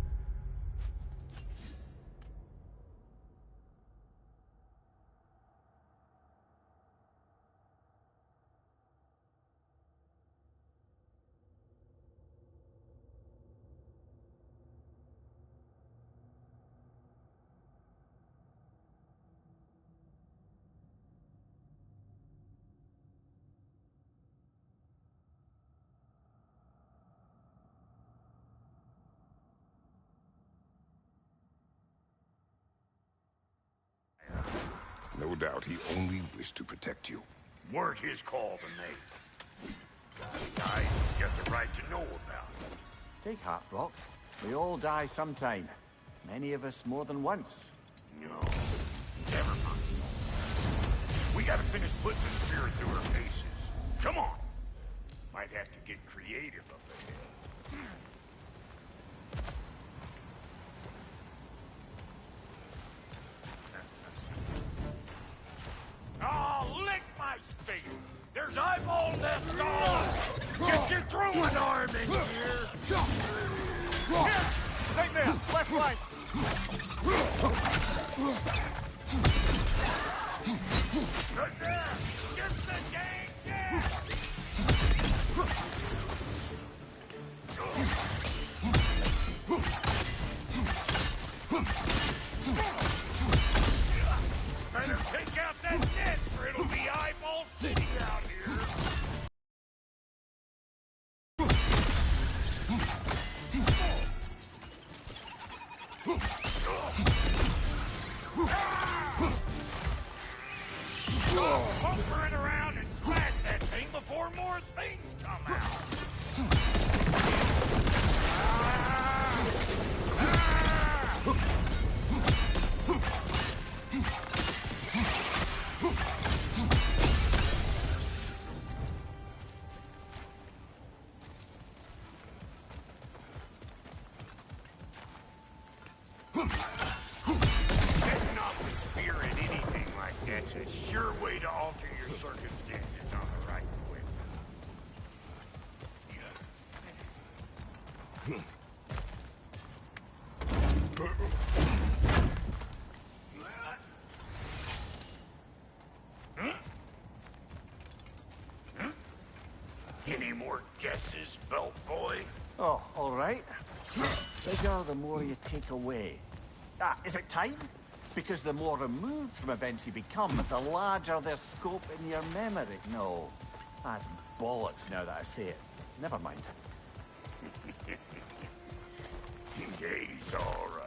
No doubt he only wished to protect you. Weren't his call to make. Guys he's got the right to know about. Take heart, Rock. We all die sometime. Many of us more than once. No, never mind. We gotta finish putting the spirit through her paces. Come on. Might have to get creative up ahead. Oh, lick my spade! There's eyeball nests all! Get your throwing arm in here! Here! Right there! Left, right! Right there! Get the gang down! Better take out that net, or it'll be eyeball city out here! Bumpering around and smash that thing before more things come out! Setting off the spear in anything like that's a sure way to alter your circumstances on the right quick. Any more guesses, belt boy? Oh, all right. Bigger the more you take away. Ah, is it time? Because the more removed from events you become, the larger their scope in your memory. No, that's bollocks now that I say it. Never mind. He's all right.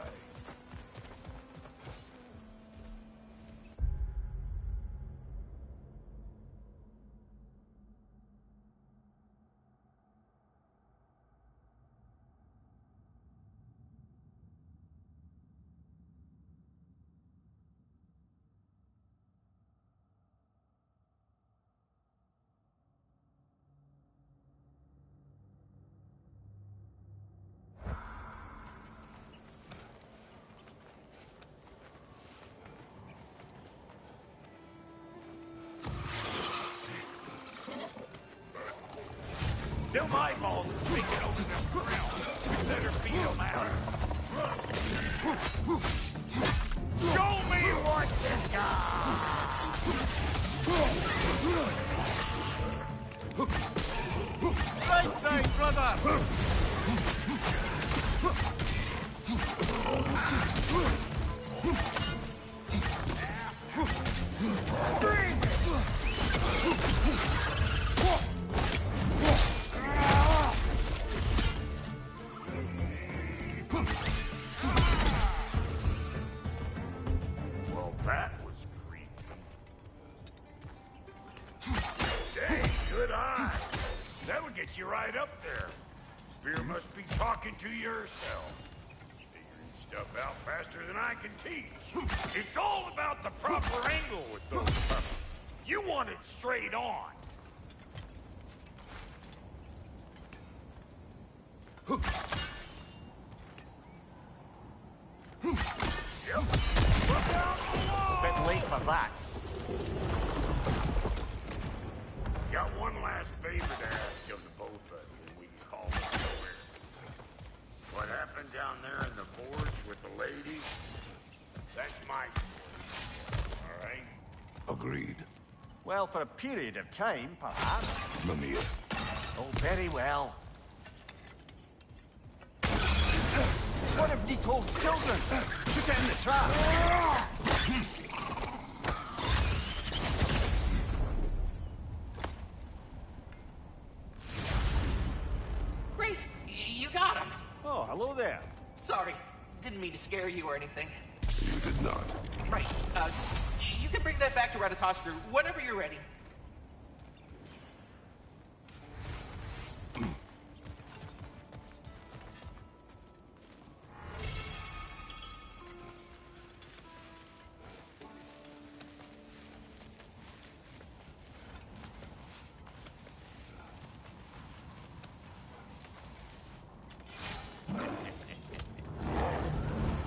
Them eyeballs are taking over them ground. We better beat them out. Show me what you got! Right side, brother! Bring it! gets you right up there. Spear must be talking to yourself. Figuring stuff out faster than I can teach. It's all about the proper angle with those puppies. You want it straight on. Yep. Look out below! Bit late for that. Got one last favor to ask of the both of you, and we can call it square. What happened down there in the forge with the lady? That's my story. All right? Agreed. Well, for a period of time, perhaps. Mamiya. Oh, very well. One of Nicole's children! Put it in the trap! Great! You got him! Oh, hello there. Sorry, didn't mean to scare you or anything. You did not. Right, you can bring that back to Ratatoskru whenever you're ready.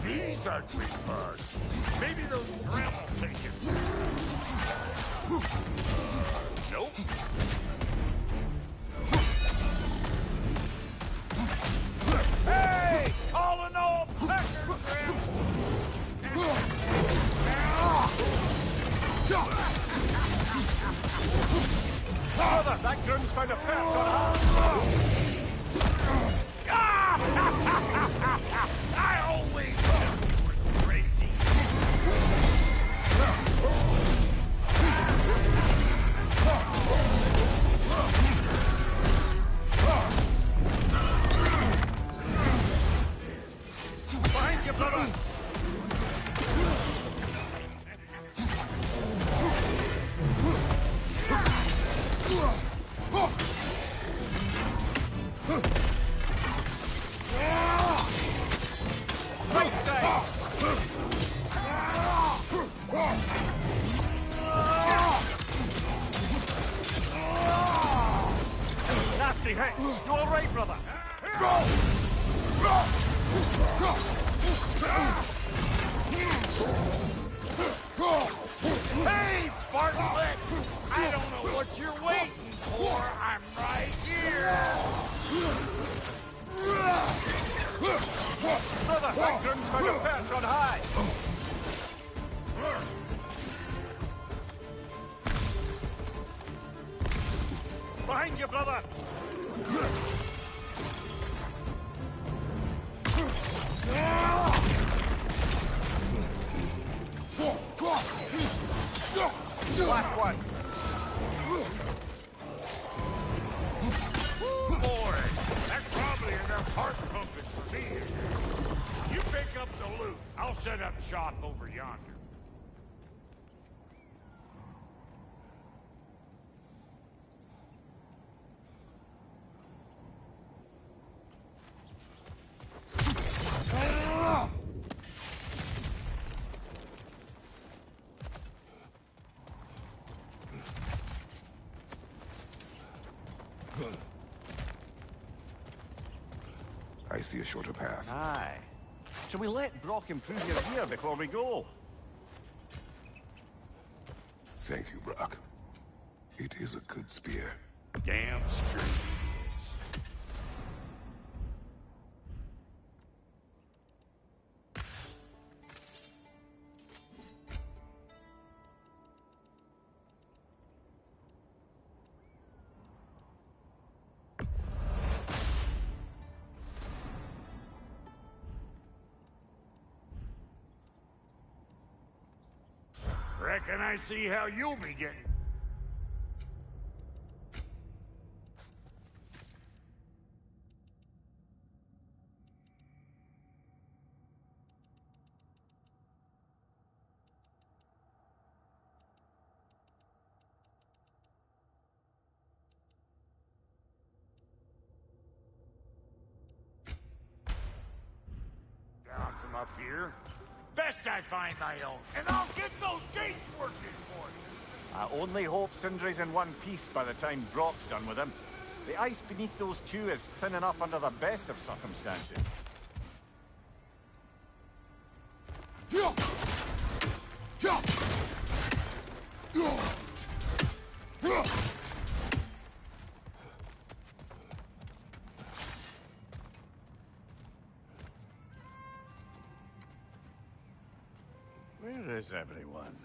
These ugly bugs. Maybe those Drem will take it. Nope. Hey! Calling all peckers, Drem! Brother, that groom's found a perch on her. I always knew you were crazy. Behind you, brother! Right side! Nasty hit! You all right, brother? Hey, fartlet! I don't know what you're waiting for. I'm right here. Brother, that groom's found a perch on high! Behind you, brother! Last one! Boy, that's probably enough heart pumping for me. You pick up the loot. I'll set up shop over yonder. I see a shorter path. Aye. Shall we let Brock improve your gear before we go? Thank you, Brock. It is a good spear. Damn straight. Reckon I see how you'll be getting. up here. Best I find my own, and I'll get those gates working for you. I only hope Sindri's in one piece by the time Brock's done with him. The ice beneath those two is thin enough under the best of circumstances. Where is everyone?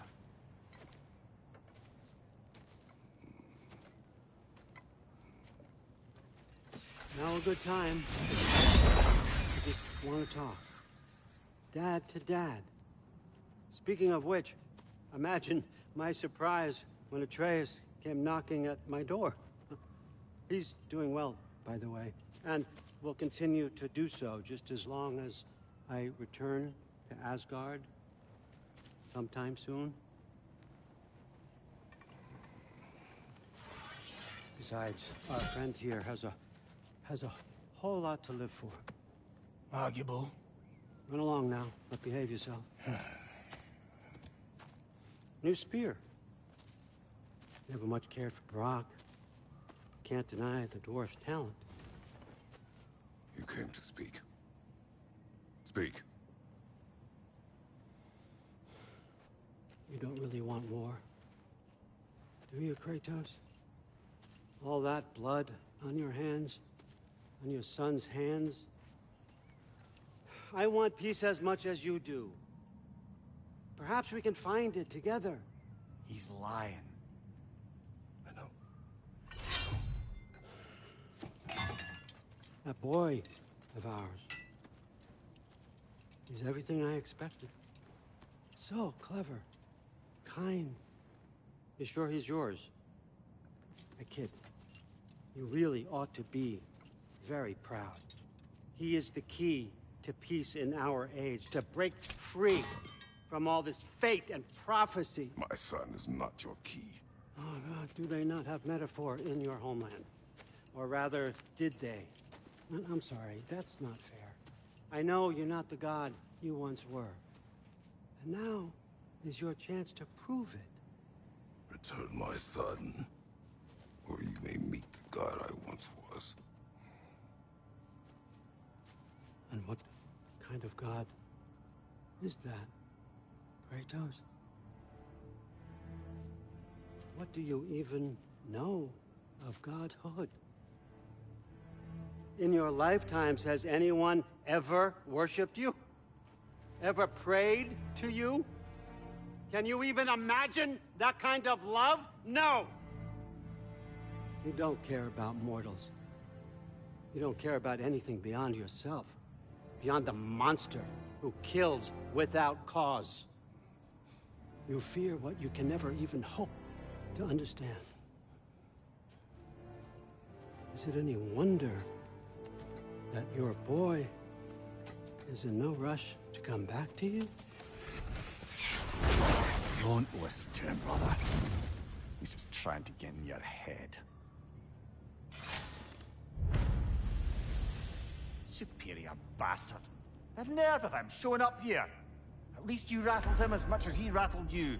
Now a good time. I just want to talk. Dad to Dad. Speaking of which, imagine my surprise when Atreus came knocking at my door. He's doing well, by the way, and will continue to do so just as long as I return to Asgard sometime soon. Besides, our friend here has a whole lot to live for. Arguable. Run along now, but behave yourself. New spear. Never much cared for Brock. Can't deny the dwarf's talent. You came to speak. Speak. You don't really want war, do you, Kratos? All that blood on your hands, on your son's hands. I want peace as much as you do. Perhaps we can find it together. He's lying. I know. That boy of ours. He's everything I expected. So clever. Kind. You sure he's yours? A kid. You really ought to be very proud. He is the key to peace in our age, to break free from all this fate and prophecy. My son is not your key. Oh, God, do they not have metaphor in your homeland? Or rather, did they? I'm sorry, that's not fair. I know you're not the god you once were. And now is your chance to prove it. Return my son, or you may meet the god I once was. And what kind of god is that, Kratos? What do you even know of godhood? In your lifetimes, has anyone ever worshipped you? Ever prayed to you? Can you even imagine that kind of love? No! You don't care about mortals. You don't care about anything beyond yourself. Beyond the monster who kills without cause. You fear what you can never even hope to understand. Is it any wonder that your boy is in no rush to come back to you? Don't listen to him, brother. He's just trying to get in your head. Superior bastard. The nerve of him showing up here. At least you rattled him as much as he rattled you.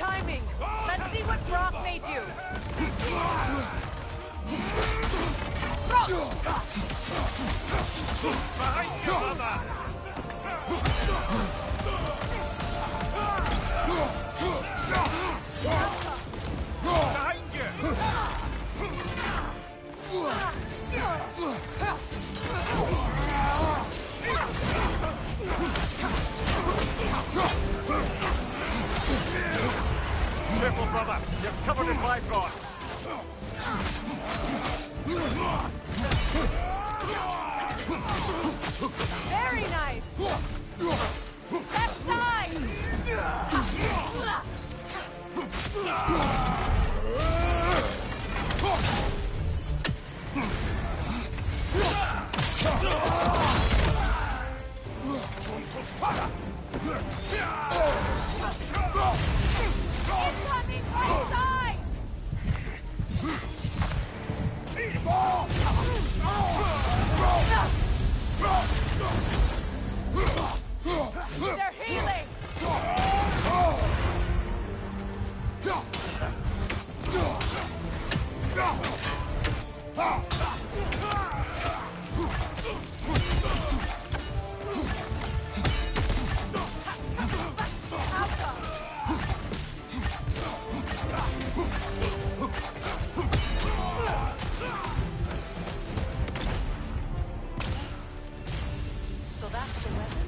timing! Let's see what Brock made you! Behind you, mother! Behind you! Careful, brother. You're covered in bifrost. Very nice! Left side! Incoming right side! They're healing! So that's the weapon?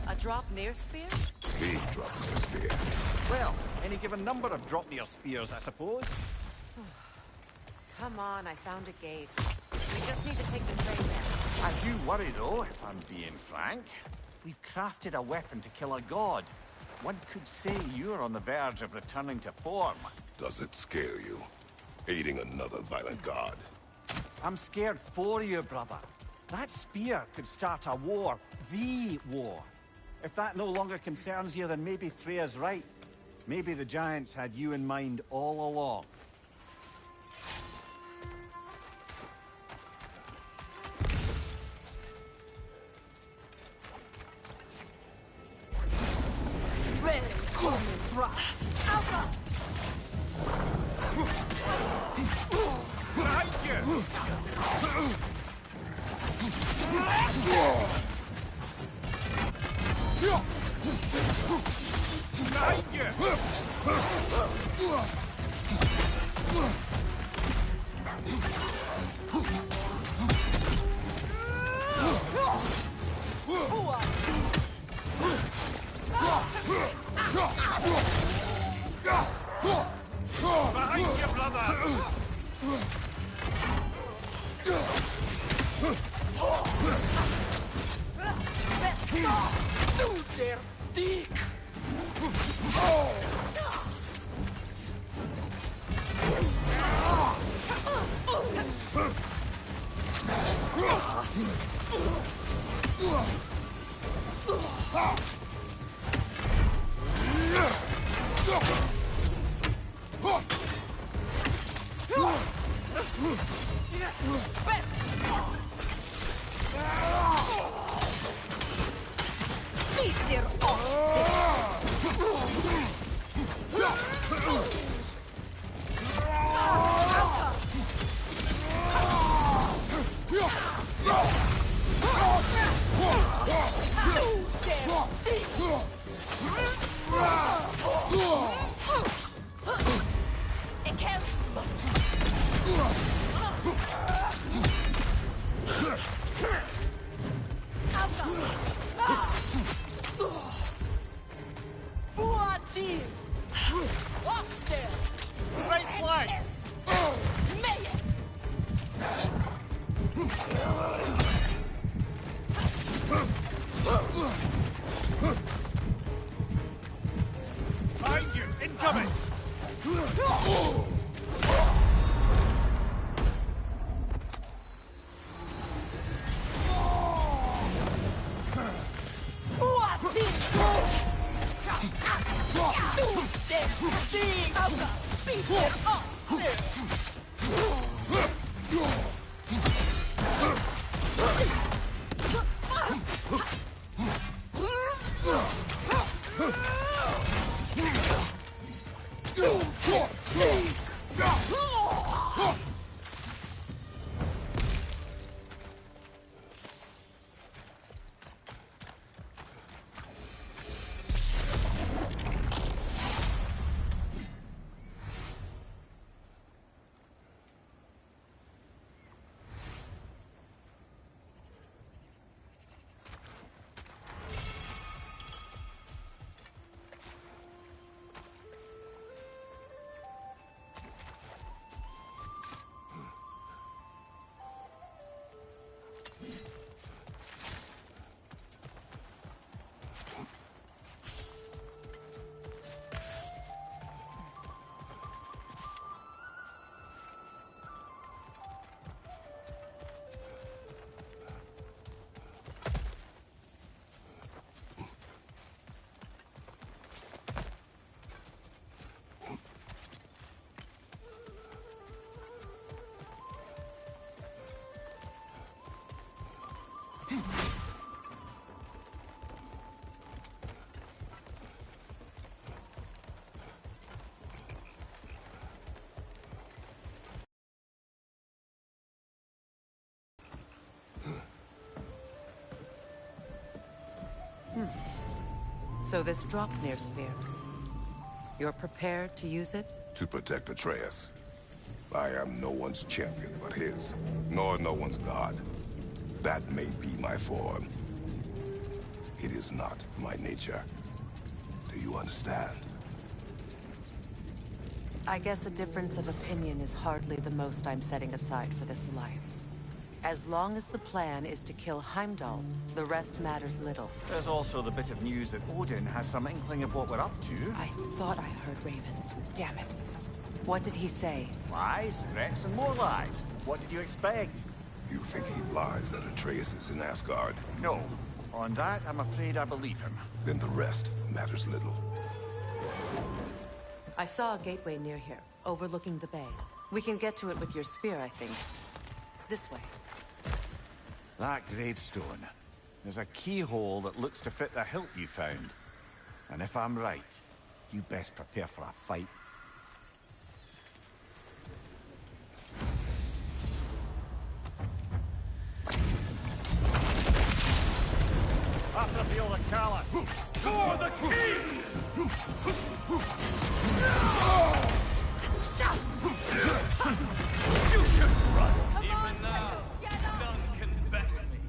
A drop near spear? He dropped his spear. Well, any given number of drop-near spears, I suppose. Come on, I found a gate. We just need to take the train there. I do worry, though, if I'm being frank. We've crafted a weapon to kill a god. One could say you're on the verge of returning to form. Does it scare you? Aiding another violent god? I'm scared for you, brother. That spear could start a war. The war. If that no longer concerns you, then maybe Freya's right. Maybe the Giants had you in mind all along. Behind you! Behind you! Behind you, brother! Right flank! Behind you! Incoming! So this Draupnir spear. You're prepared to use it? To protect Atreus. I am no one's champion but his, nor no one's god. That may be my form. It is not my nature. Do you understand? I guess a difference of opinion is hardly the most I'm setting aside for this alliance. As long as the plan is to kill Heimdall, the rest matters little. There's also the bit of news that Odin has some inkling of what we're up to. I thought I heard ravens. Damn it. What did he say? Lies, threats, and more lies. What did you expect? You think he lies that Atreus is in Asgard? No. On that, I'm afraid I believe him. Then the rest matters little. I saw a gateway near here, overlooking the bay. We can get to it with your spear, I think. This way. That gravestone. There's a keyhole that looks to fit the hilt you found. And if I'm right, you best prepare for a fight. After the field of Kala. For the king! You should run! Even now, none can best me.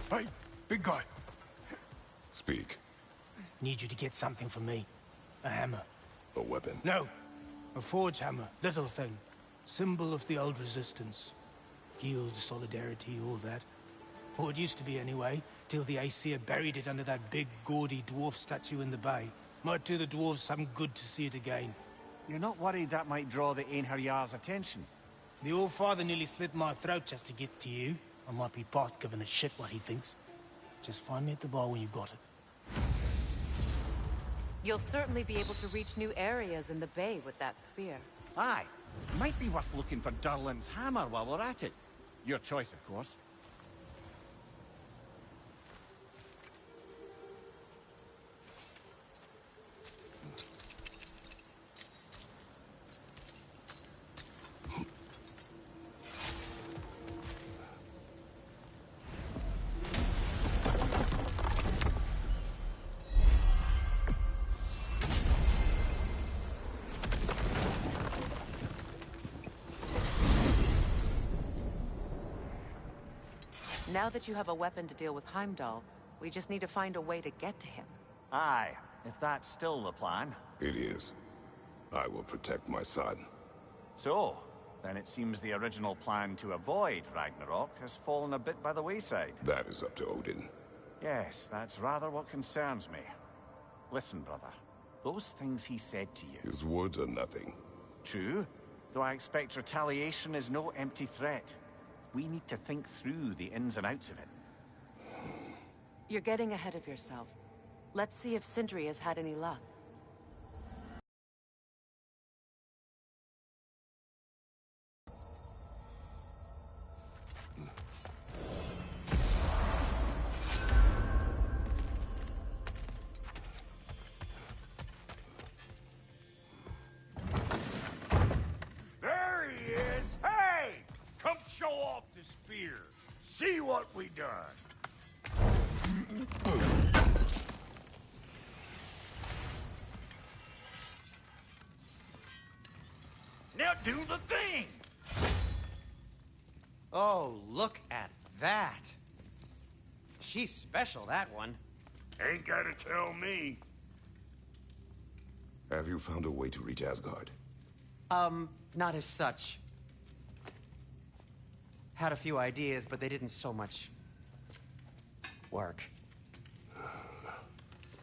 Hey, big guy. Speak. Need you to get something for me. A hammer. A weapon. No. A forge hammer. Little thing. Symbol of the old resistance. Guild, solidarity, all that. Or it used to be anyway, till the Aesir buried it under that big, gaudy dwarf statue in the bay. Might do the dwarves some good to see it again. You're not worried that might draw the Einherjar's attention? The old father nearly slit my throat just to get to you. I might be past giving a shit what he thinks. Just find me at the bar when you've got it. You'll certainly be able to reach new areas in the bay with that spear. Aye. Might be worth looking for Durlin's hammer while we're at it. Your choice, of course. Now that you have a weapon to deal with Heimdall, we just need to find a way to get to him. Aye, if that's still the plan. It is. I will protect my son. So, then it seems the original plan to avoid Ragnarok has fallen a bit by the wayside. That is up to Odin. Yes, that's rather what concerns me. Listen, brother. Those things he said to you... His words are nothing. True, though I expect retaliation is no empty threat. We need to think through the ins and outs of it. You're getting ahead of yourself. Let's see if Sindri has had any luck. There he is! Hey! Come show off the spear. See what we done. Now do the thing! Oh, look at that. She's special, that one. Ain't gotta tell me. Have you found a way to reach Asgard? Not as such. Had a few ideas, but they didn't so much work.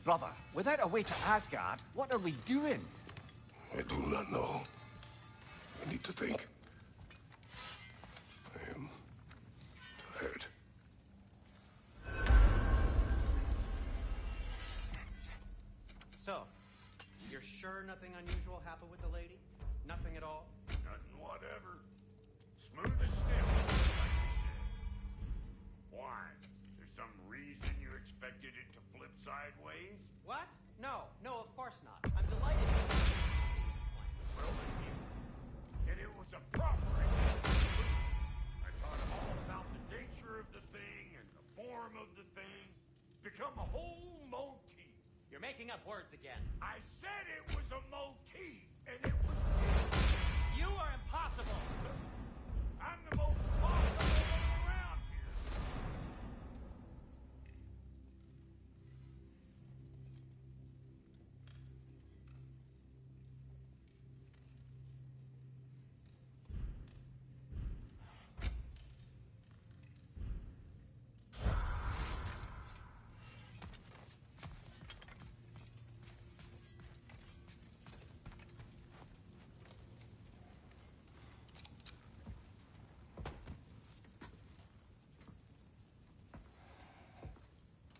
Brother, without a way to Asgard, what are we doing? I do not know. I need to think. I am tired. So, you're sure nothing unusual happened with the lady? Nothing at all? Nothing whatever. Smooth as steel. Why? There's some reason you expected it to flip sideways? What? No, of course not. I'm delighted. Well, then and it was a proper example. I taught him all about the nature of the thing and the form of the thing. Become a whole motif. You're making up words again. I said it was a motif, and it was... You are impossible. I'm the most possible one around here.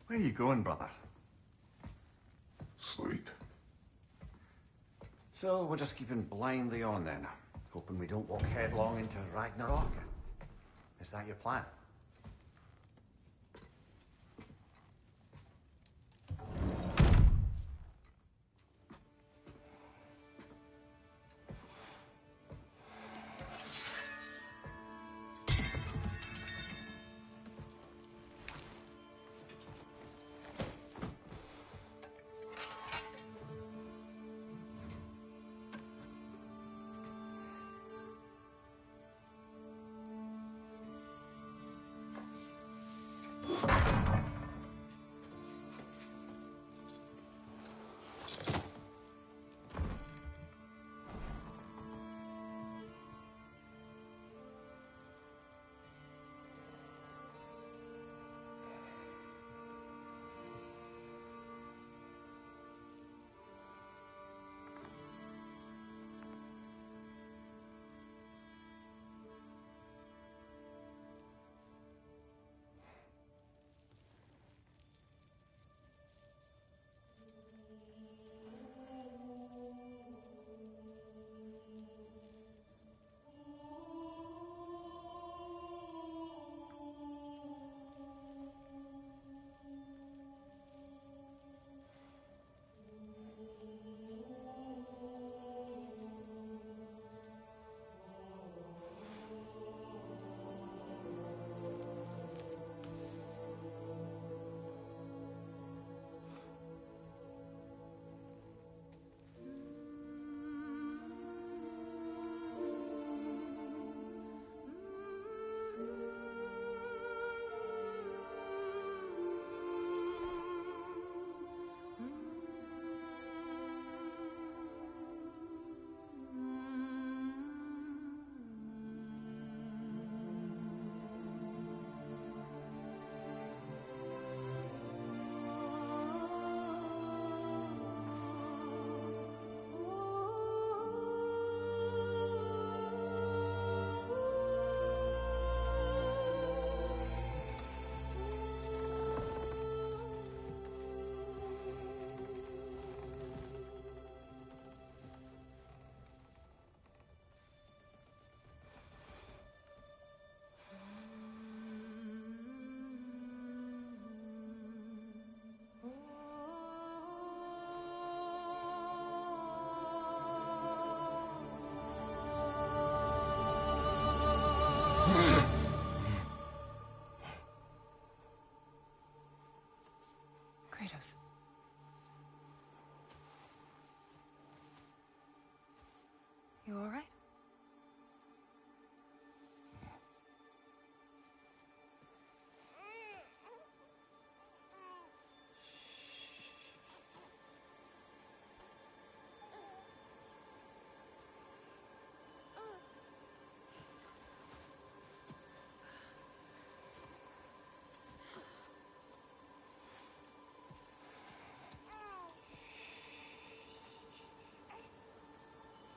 Where are you going, brother? Sleep. So we're just keeping blindly on then, hoping we don't walk headlong into Ragnarok. Is that your plan?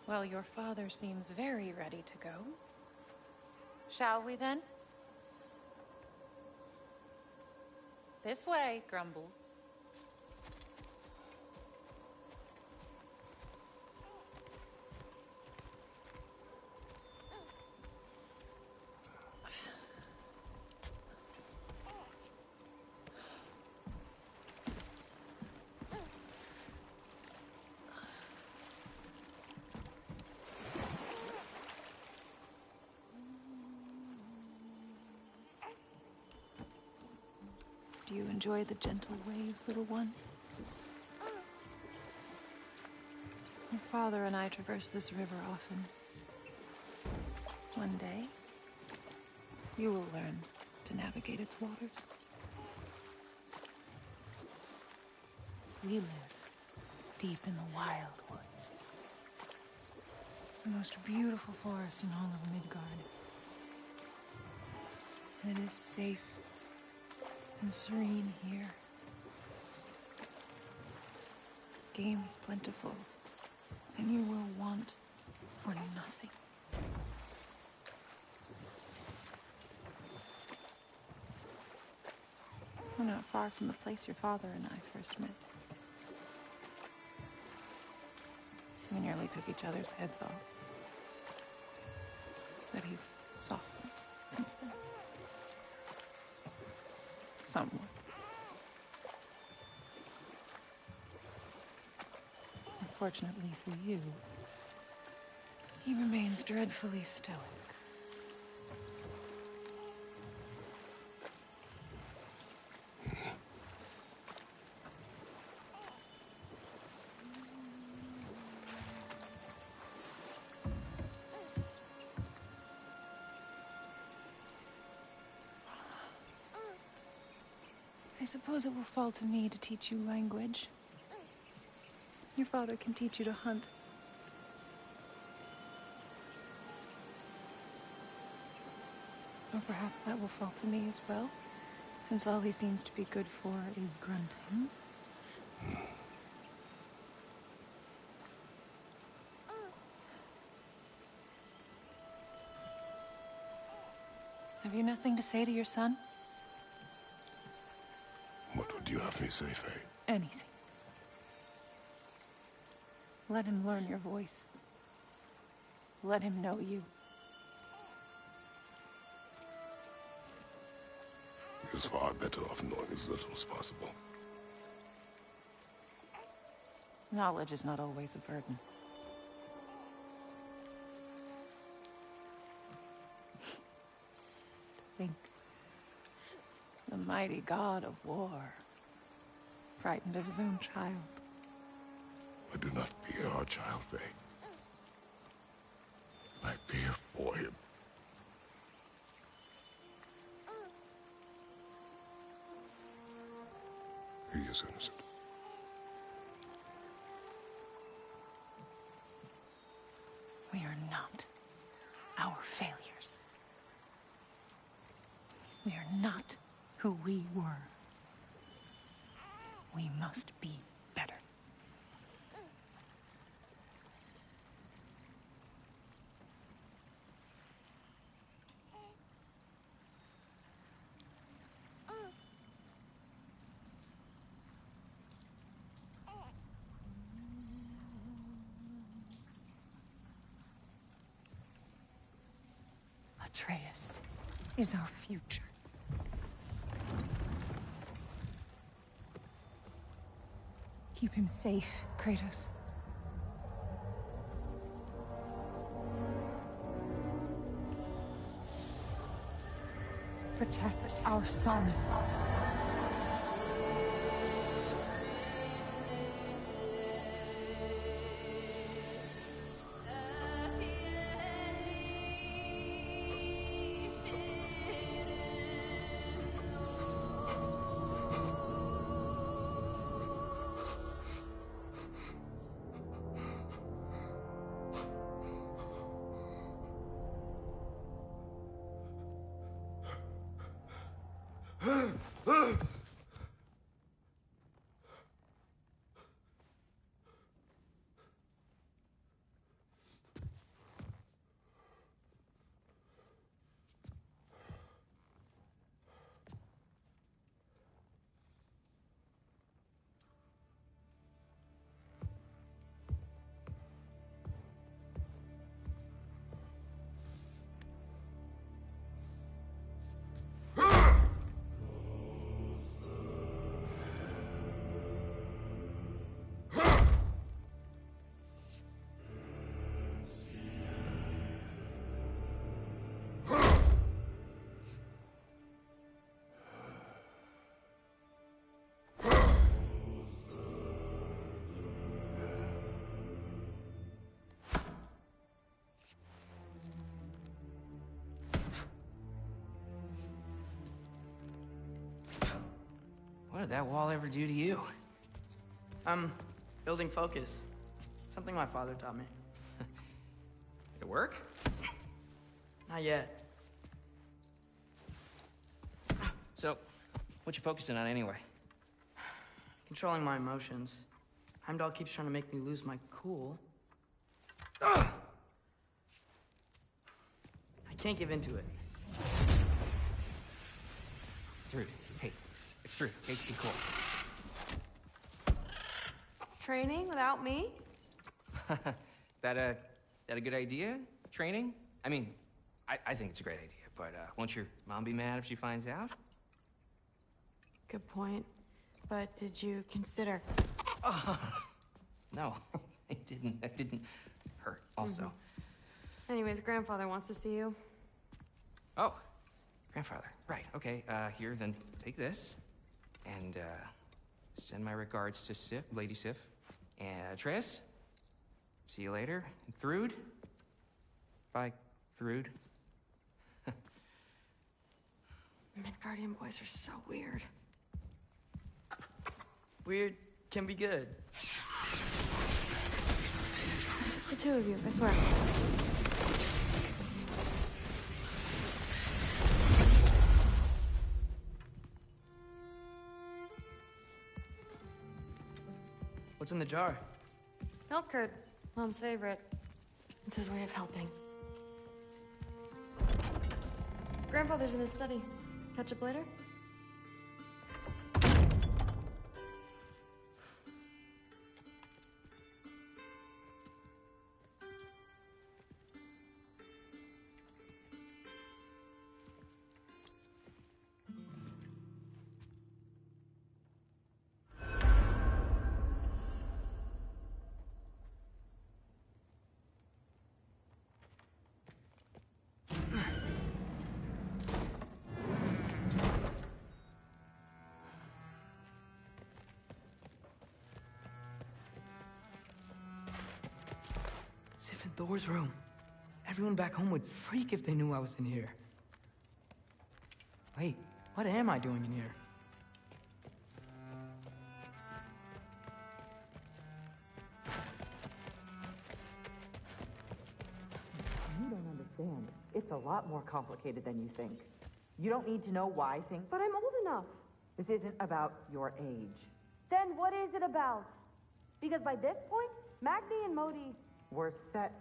Well, your father seems very ready to go. Shall we then? This way, Grumbles. Do you enjoy the gentle waves, little one? My father and I traverse this river often. One day, you will learn to navigate its waters. We live deep in the wild woods. The most beautiful forest in all of Midgard. It is safe and serene here. Game is plentiful, and you will want for nothing. We're not far from the place your father and I first met. We nearly took each other's heads off. But he's softened since then. Somewhat. Unfortunately for you, he remains dreadfully stoic. I suppose it will fall to me to teach you language. Your father can teach you to hunt. Or perhaps that will fall to me as well, since all he seems to be good for is grunting. Have you nothing to say to your son? What would you have me say, Faye? Anything. Let him learn your voice. Let him know you. He is far better off knowing as little as possible. Knowledge is not always a burden. Think. The mighty god of war, frightened of his own child. I do not fear our child, Faye. I fear for him. He is innocent. We are not our failures. We are not who we were. We must be better. Atreus is our future. Keep him safe, Kratos. Protect our son. What did that wall ever do to you? I'm building focus. Something my father taught me. Did it work? Not yet. So, what you focusing on anyway? Controlling my emotions. Heimdall keeps trying to make me lose my cool. I can't give into it. Thrud. Hey, it's Thrud. Hey, be cool. Training without me? That a good idea? Training? I mean, I think it's a great idea, but won't your mom be mad if she finds out? Good point. But did you consider... No, I didn't. That didn't hurt, also. Anyways, grandfather wants to see you. Oh, grandfather. Right, okay. Here, then take this. And, send my regards to Sif, Lady Sif. And Atreus. See you later. And Thrud. Bye, Thrud. Midgardian boys are so weird. Weird can be good. The two of you, I swear. What's in the jar? Milk curd, Mom's favorite. It's his way of helping. Grandfather's in his study. Catch up later? Sif and Thor's room. Everyone back home would freak if they knew I was in here. Wait, what am I doing in here? You don't understand. It's a lot more complicated than you think. You don't need to know why things... But I'm old enough. This isn't about your age. Then what is it about? Because by this point, Magni and Modi... were set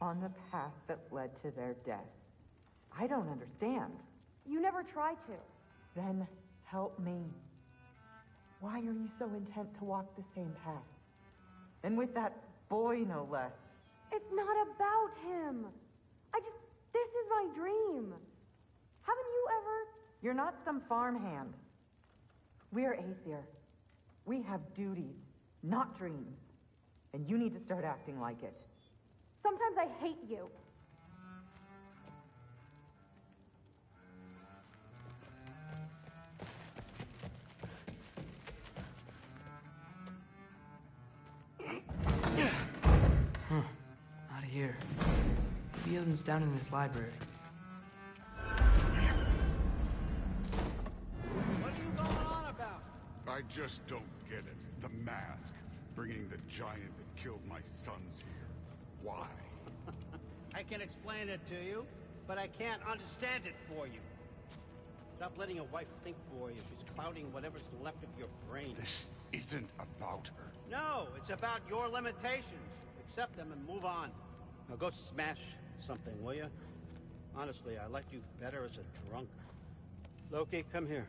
on the path that led to their death. I don't understand. You never tried to. Then help me. Why are you so intent to walk the same path? And with that boy, no less. It's not about him. This is my dream. Haven't you ever... You're not some farmhand. We're Aesir. We have duties, not dreams. And you need to start acting like it. Sometimes I hate you. Out of here. Maybe Odin's down in his library. What are you going on about? I just don't get it. The mask. Bringing the giant that killed my sons here. Why? I can explain it to you, but I can't understand it for you. Stop letting your wife think for you. She's clouding whatever's left of your brain. This isn't about her. No, it's about your limitations. Accept them and move on. Now go smash something, will you? Honestly, I liked you better as a drunk. Loki, come here.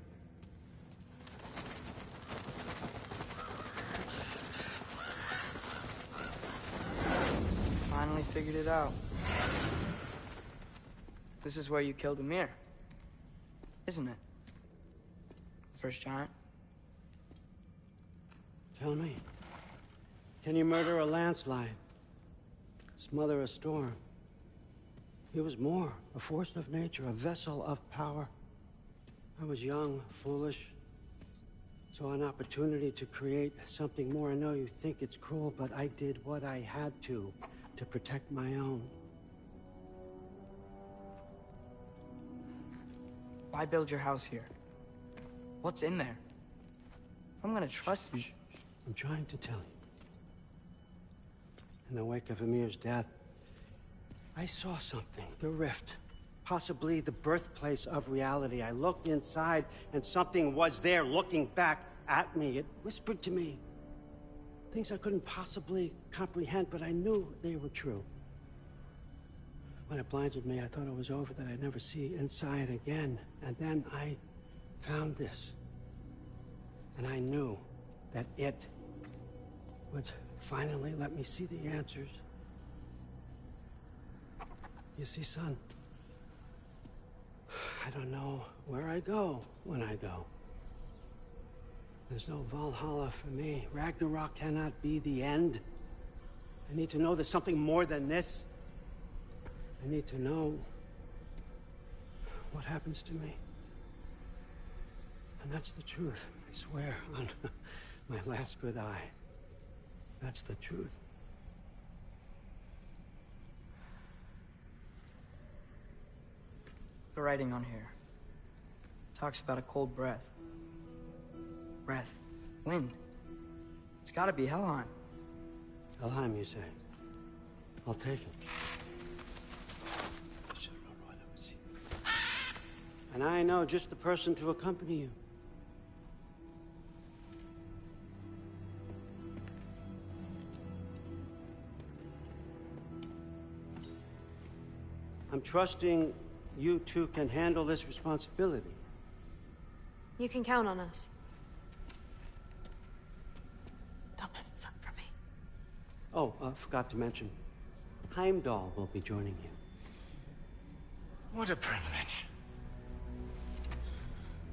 Finally figured it out. This is where you killed Ymir. Isn't it? The first giant. Tell me, can you murder a landslide? Smother a storm? He was more, a force of nature, a vessel of power. I was young, foolish, saw an opportunity to create something more. I know you think it's cruel, but I did what I had to protect my own. Why build your house here? What's in there? I'm gonna trust you. I'm trying to tell you. In the wake of Amir's death, I saw something. The rift. Possibly the birthplace of reality. I looked inside, and something was there looking back at me. It whispered to me things I couldn't possibly comprehend, but I knew they were true. When it blinded me, I thought it was over, that I'd never see inside again. And then I found this. And I knew that it would finally let me see the answers. You see, son, I don't know where I go when I go. There's no Valhalla for me. Ragnarok cannot be the end. I need to know there's something more than this. I need to know what happens to me. And that's the truth, I swear, on my last good eye. That's the truth. The writing on here talks about a cold breath. Breath. Wind. It's gotta be Helheim. Helheim, you say? I'll take it. And I know just the person to accompany you. I'm trusting you two can handle this responsibility. You can count on us. Don't mess this up for me. Oh, forgot to mention, Heimdall will be joining you. What a privilege.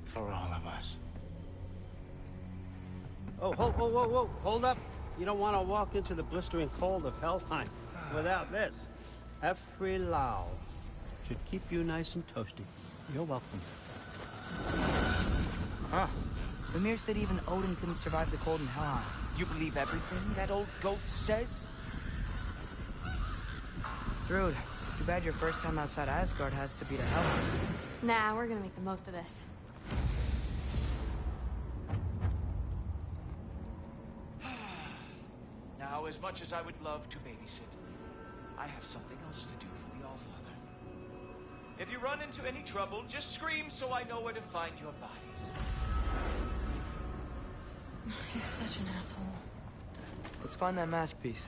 For all of us. Oh, whoa, hold up. You don't want to walk into the blistering cold of Helheim without this. Every Lau should keep you nice and toasty. You're welcome. Huh. Ymir said even Odin couldn't survive the cold in Helheim. You believe everything that old goat says? Rude. Too bad your first time outside Asgard has to be to Helheim. Nah, we're gonna make the most of this. Now, as much as I would love to babysit, I have something else to do for the Allfather. If you run into any trouble, just scream so I know where to find your bodies. He's such an asshole. Let's find that mask piece.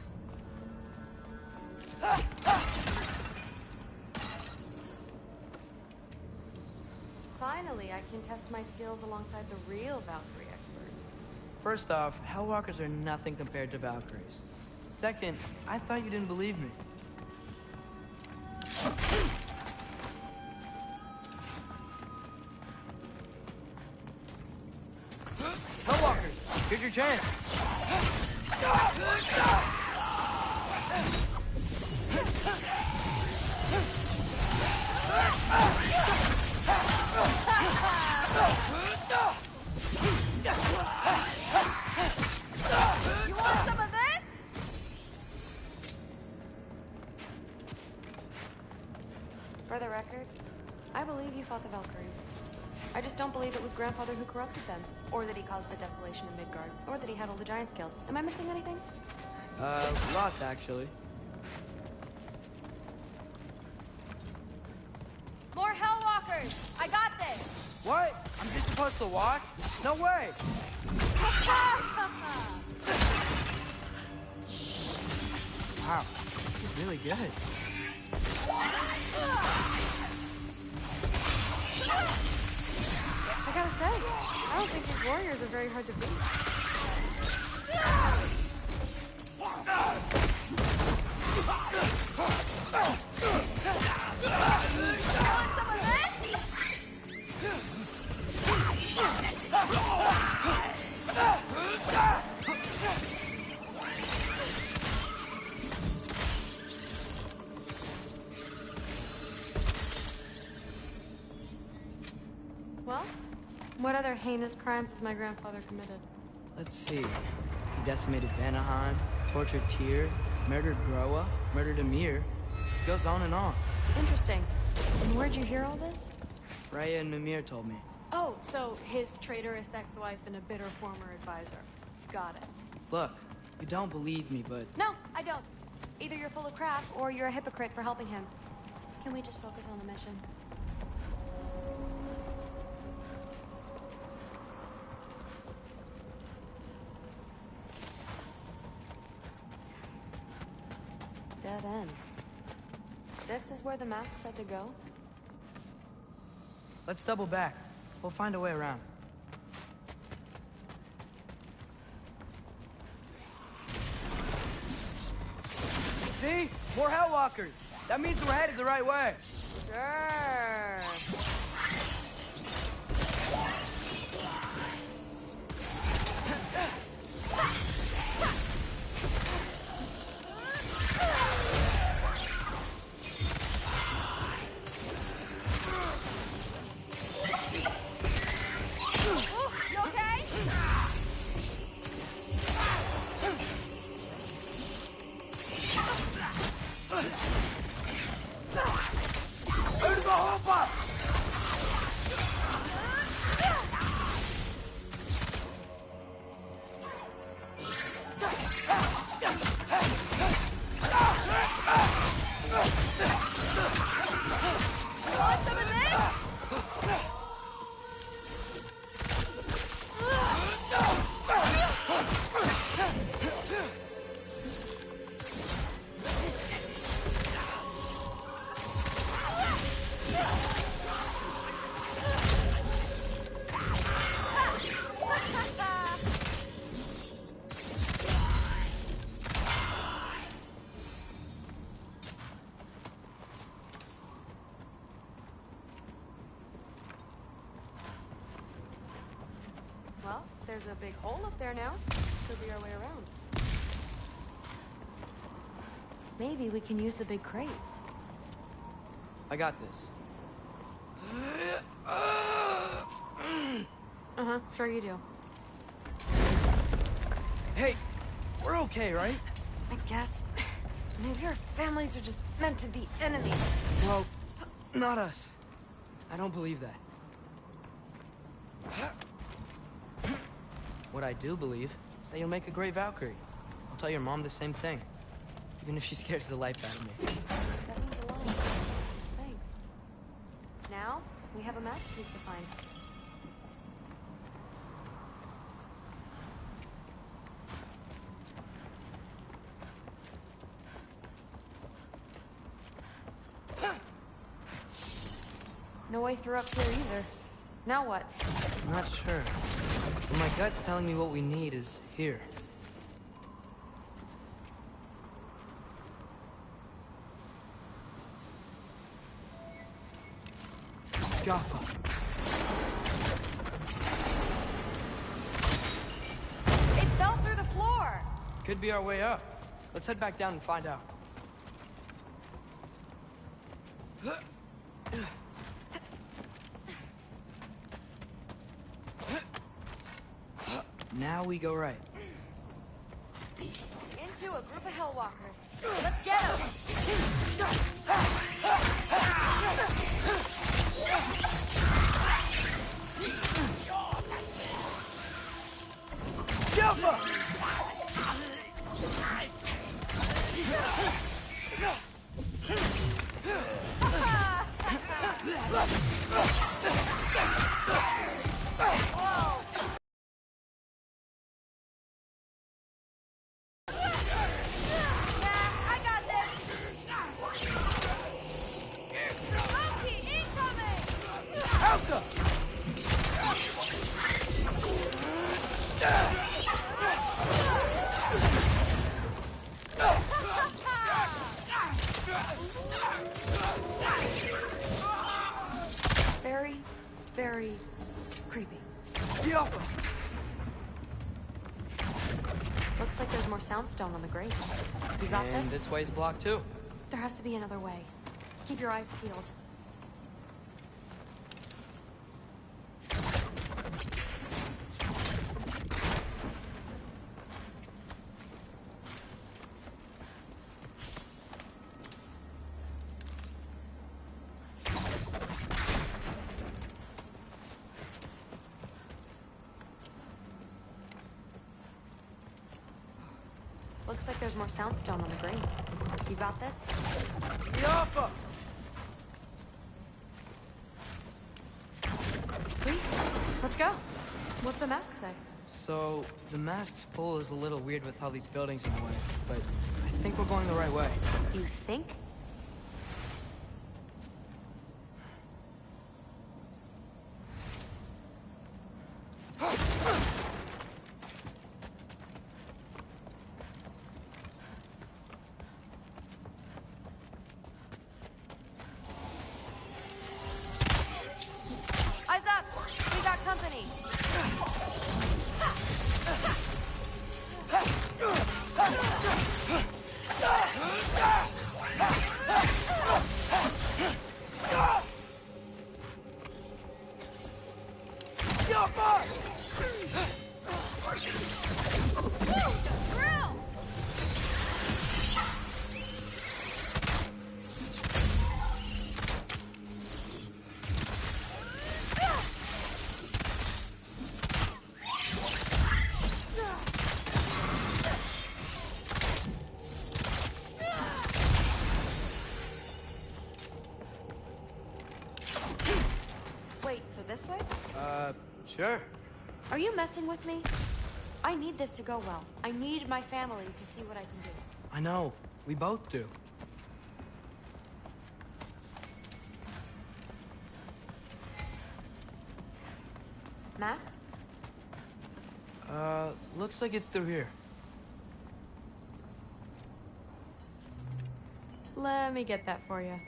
Finally, I can test my skills alongside the real Valkyrie expert. First off, Hellwalkers are nothing compared to Valkyries. Second, I thought you didn't believe me. Hellwalkers, here's your chance. You want some of this? For the record, I believe you fought the Valkyries. I just don't believe it was Grandfather who corrupted them, or that he caused the desolation in Midgard, or that he had all the giants killed. Am I missing anything? Lots, actually. More Hellwalkers! I got this! What? I'm just supposed to walk? No way! Wow, this is really good. I gotta say, I don't think these warriors are very hard to beat. Well, what other heinous crimes has my grandfather committed? Let's see. He decimated Vanaheim, tortured Tyr, murdered Groa, murdered Ymir. Goes on and on. Interesting. And where'd you hear all this? Freya and Mimir told me. Oh, so his traitorous ex-wife and a bitter former advisor. Got it. Look, you don't believe me, but... No, I don't. Either you're full of crap, or you're a hypocrite for helping him. Can we just focus on the mission? Dead end. This is where the mask said to go? Let's double back. We'll find a way around. See? More Hellwalkers! That means we're headed the right way! Sure. You okay? Want some of this? Well, there's a big hole up there now. Could be our way around. Maybe we can use the big crate. I got this. Uh-huh, sure you do. Hey, we're okay, right? I guess. Maybe our families are just meant to be enemies. Well, not us. I don't believe that. What I do believe is that you'll make a great Valkyrie. I'll tell your mom the same thing, even if she scares the life out of me. That means a lot. Thanks. Now, we have a masterpiece to find. No way through up here either. Now what? I'm not sure. But my gut's telling me what we need is here. Jaffa. It fell through the floor! Could be our way up. Let's head back down and find out. Now we go right. Into a group of Hellwalkers. Let's get them! Jumper! Very, very creepy. Looks like there's more soundstone on the grate. You got And this? this way's blocked too. There has to be another way. Keep your eyes peeled. Looks like there's more soundstone on the green. You got this? Yappa! Sweet. Let's go. What's the mask say? So, the mask's pull is a little weird with all these buildings in the way, but I think we're going the right way. You think? Eyes up! We got company! Wait, so this way? Sure. Are you messing with me? I need this to go well. I need my family to see what I can do. I know. We both do. Mask? Looks like it's through here. Let me get that for you.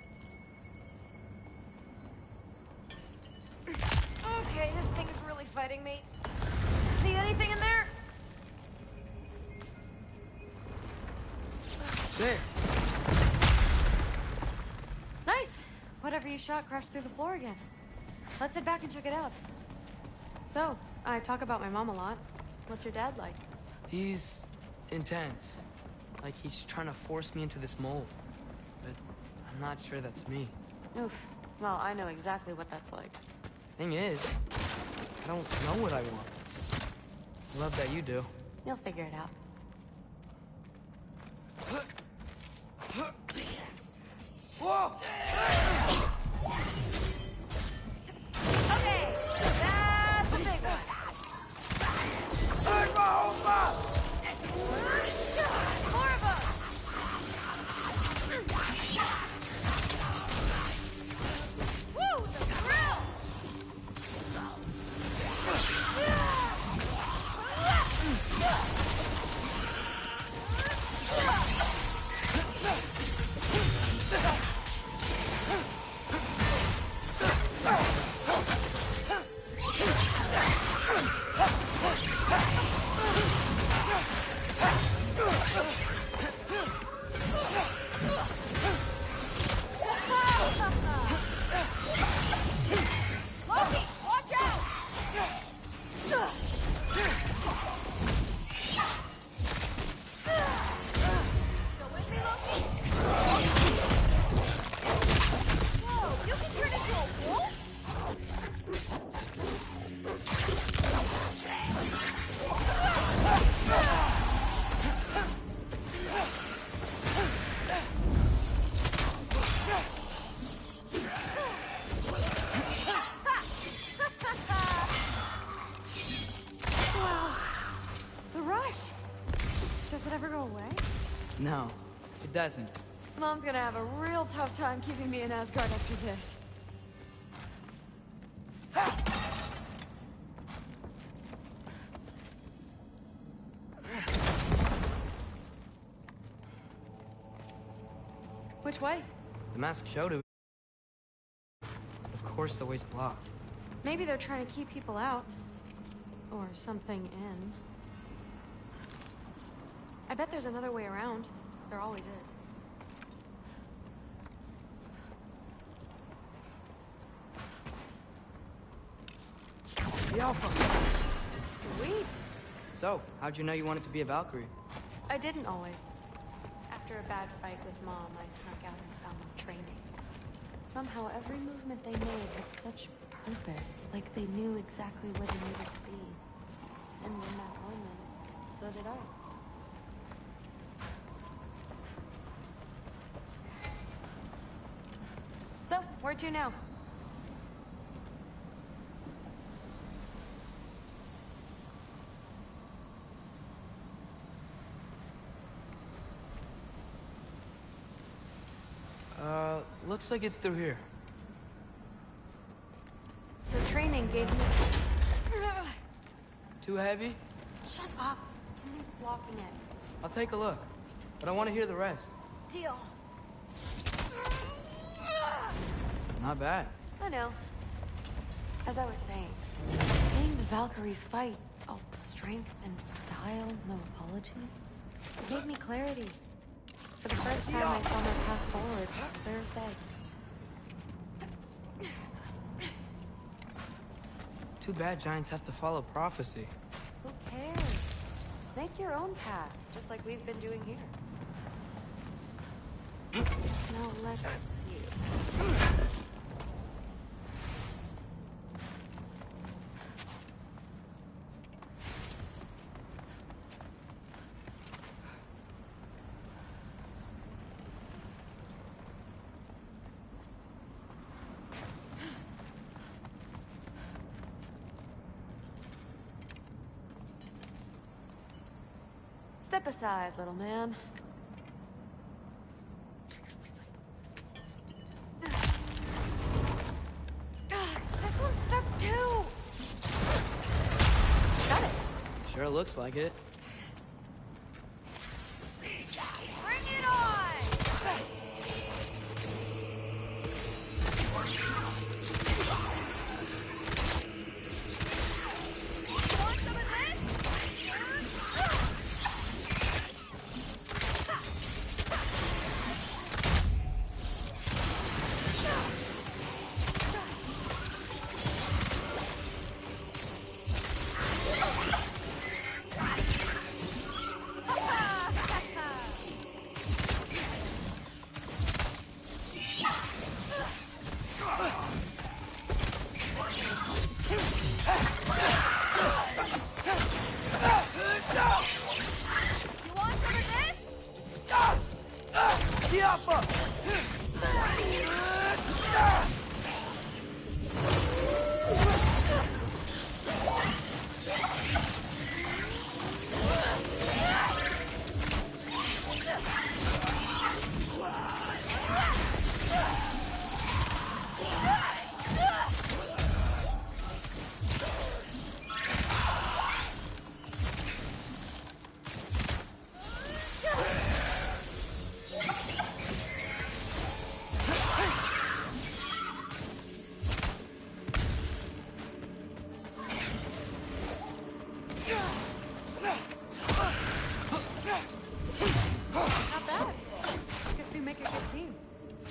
Okay, this thing is really fighting me. See anything in there? There. Nice. Whatever you shot crashed through the floor again. Let's head back and check it out. So, I talk about my mom a lot. What's your dad like? He's intense. Like he's trying to force me into this mold. But I'm not sure that's me. Oof. Well, I know exactly what that's like. Thing is, I don't know what I want. I love that you do. You'll figure it out. Whoa! Okay, that's a big one. More of them. Woo, the thrill! Loki, watch out! Still with me, Loki? Whoa, you can turn into a wolf? Wow. The rush. Does it ever go away? No, it doesn't. Mom's gonna have a real tough time keeping me in Asgard after this. Which way? The mask showed it. Of course the way's blocked. Maybe they're trying to keep people out. Or something in. I bet there's another way around. There always is. The Alpha! Sweet! So, how'd you know you wanted to be a Valkyrie? I didn't always. After a bad fight with Mom, I snuck out and found them training. Somehow, every movement they made had such purpose, like they knew exactly where they needed to be. And in that moment, so did I. Where to now? Looks like it's through here. So training gave me... Too heavy? Shut up. Something's blocking it. I'll take a look, but I want to hear the rest. Deal. Not bad. I know. As I was saying, seeing the Valkyries fight, oh, strength and style, no apologies, it gave me clarity. For the first time, I saw my path forward, clear as day. Too bad giants have to follow prophecy. Who cares? Make your own path, just like we've been doing here. Now let's see. Step aside, little man. This one's stuck too! Got it. Sure looks like it. Bring it on! Want some of this?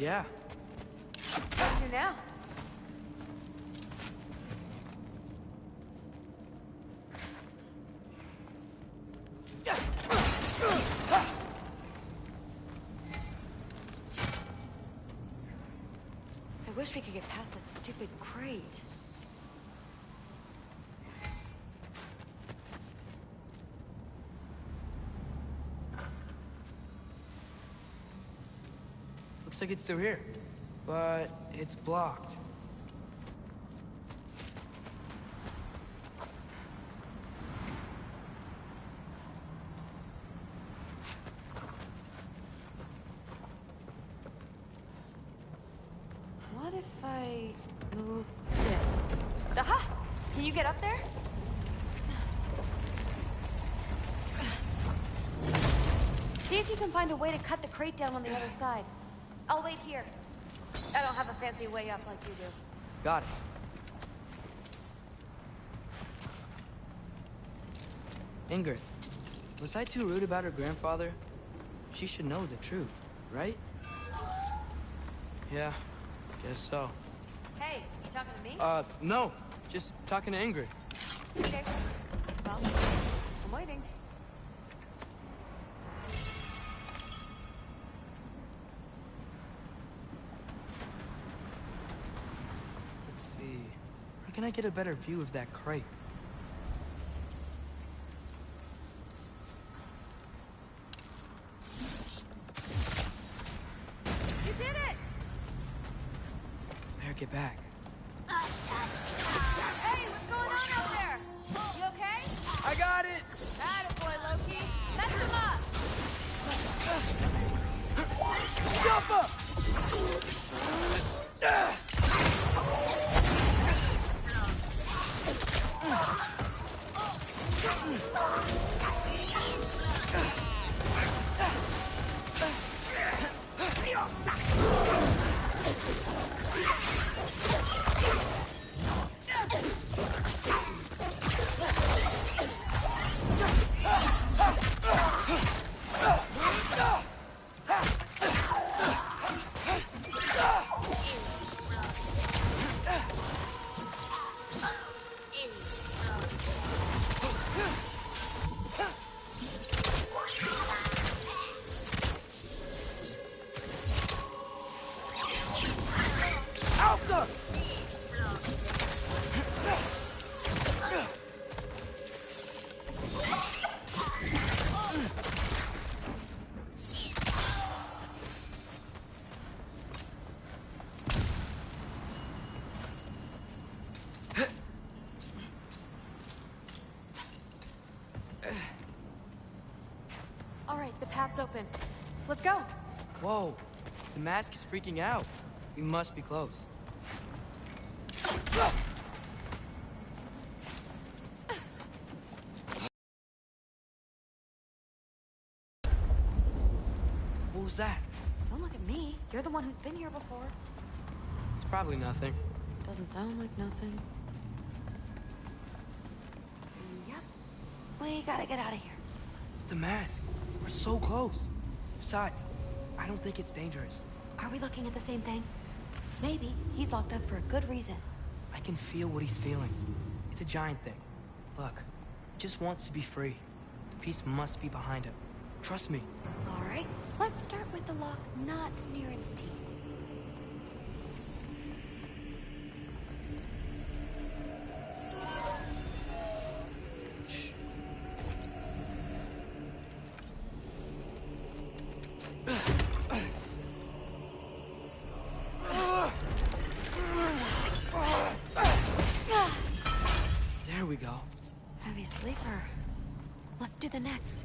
Yeah. What do now? I wish we could get past that stupid crate. Looks like it's through here, but it's blocked. What if I move this? Aha! Can you get up there? See if you can find a way to cut the crate down on the other side. I'll wait here. I don't have a fancy way up like you do. Got it. Ingrid, was I too rude about her grandfather? She should know the truth, right? Yeah, guess so. Hey, you talking to me? No. Just talking to Ingrid. Okay. Well, I'm waiting. Let's see. Where can I get a better view of that crate? You did it! back. Hey, what's going on out there? You okay? I got it! Attaboy, Loki. Mess him up! All right, the path's open. Let's go. Whoa, the mask is freaking out. We must be close. What was that? Don't look at me. You're the one who's been here before. It's probably nothing. Doesn't sound like nothing. Yep. We gotta get out of here. The mask. We're so close. Besides, I don't think it's dangerous. Are we looking at the same thing? Maybe he's locked up for a good reason. I can feel what he's feeling. It's a giant thing. Look, he just wants to be free. The peace must be behind him. Trust me. All right, let's start with the lock not near its teeth. There we go. Heavy sleeper. Let's do the next.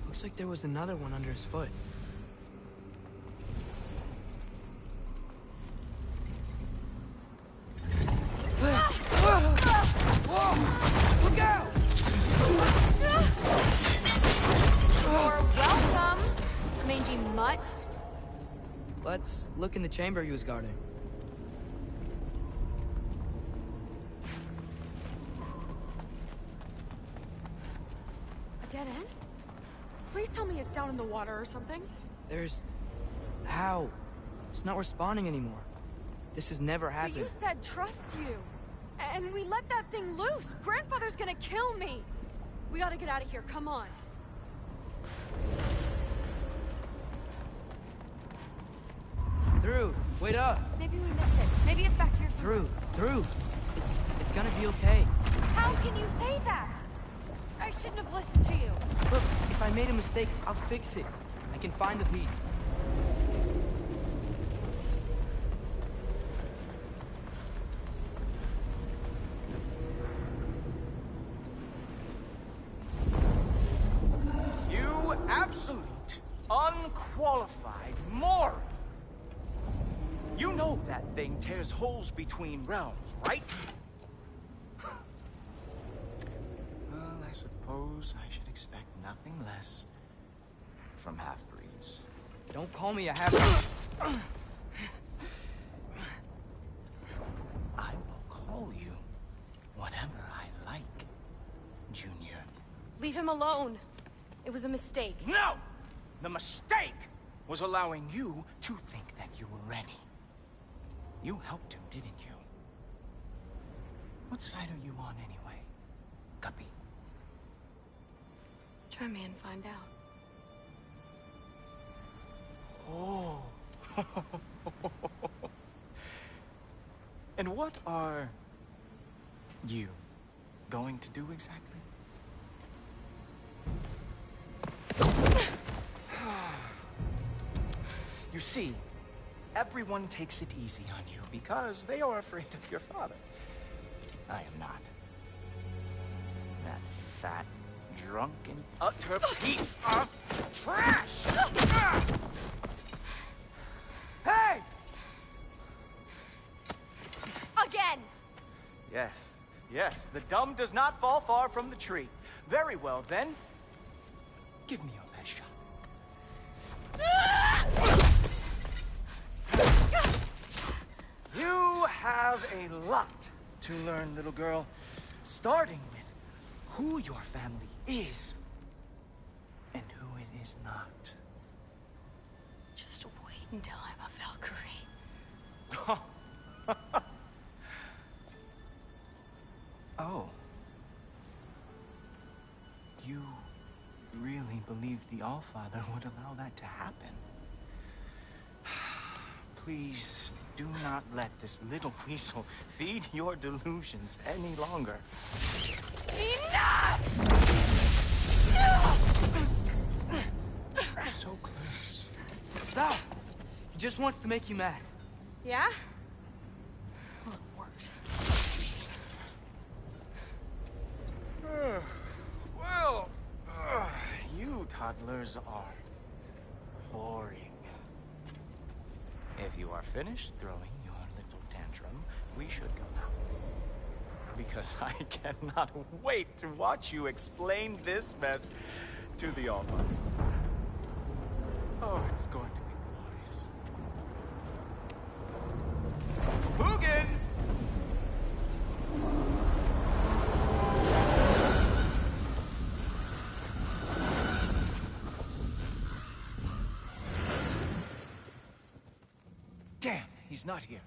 Looks like there was another one under his foot. Look out! You're welcome, mangy mutt. Let's look in the chamber he was guarding. A dead end? Please tell me it's down in the water or something. There's... How? It's not responding anymore. This has never But happened. you said trust you. And we let that thing loose. Grandfather's gonna kill me. We gotta get out of here. Come on. Through. Wait up. Maybe we missed it. Maybe it's back here somewhere. Through. It's gonna be okay. How can you say that? I shouldn't have listened to you. Look, if I made a mistake, I'll fix it. I can find the piece. You absolute, unqualified moron! You know that thing tears holes between realms, right? Well, I suppose I should expect nothing less from half-breeds. Don't call me a half-breed. I will call you whatever I like, Junior. Leave him alone. It was a mistake. No! The mistake was allowing you to think that you were ready. You helped him, didn't you? What side are you on anyway, Guppy? Try me and find out. Oh. And what are you going to do exactly? You see, everyone takes it easy on you because they are afraid of your father. I am not. That fat, drunken, utter piece of trash! Hey! Again! Yes, yes, the dumb does not fall far from the tree. Very well, then. Give me your best shot. You have a lot to learn, little girl. Starting with who your family is and who it is not. Just wait until I'm a Valkyrie. Oh. You really believed the Allfather would allow that to happen? Please do not let this little weasel feed your delusions any longer. Enough! So close. Stop! He just wants to make you mad. Yeah? Well, it worked. Well, you toddlers are boring. If you are finished throwing your little tantrum, we should go now. Because I cannot wait to watch you explain this mess to the Allfather. Oh, it's going to be glorious. Hugin! Damn, he's not here.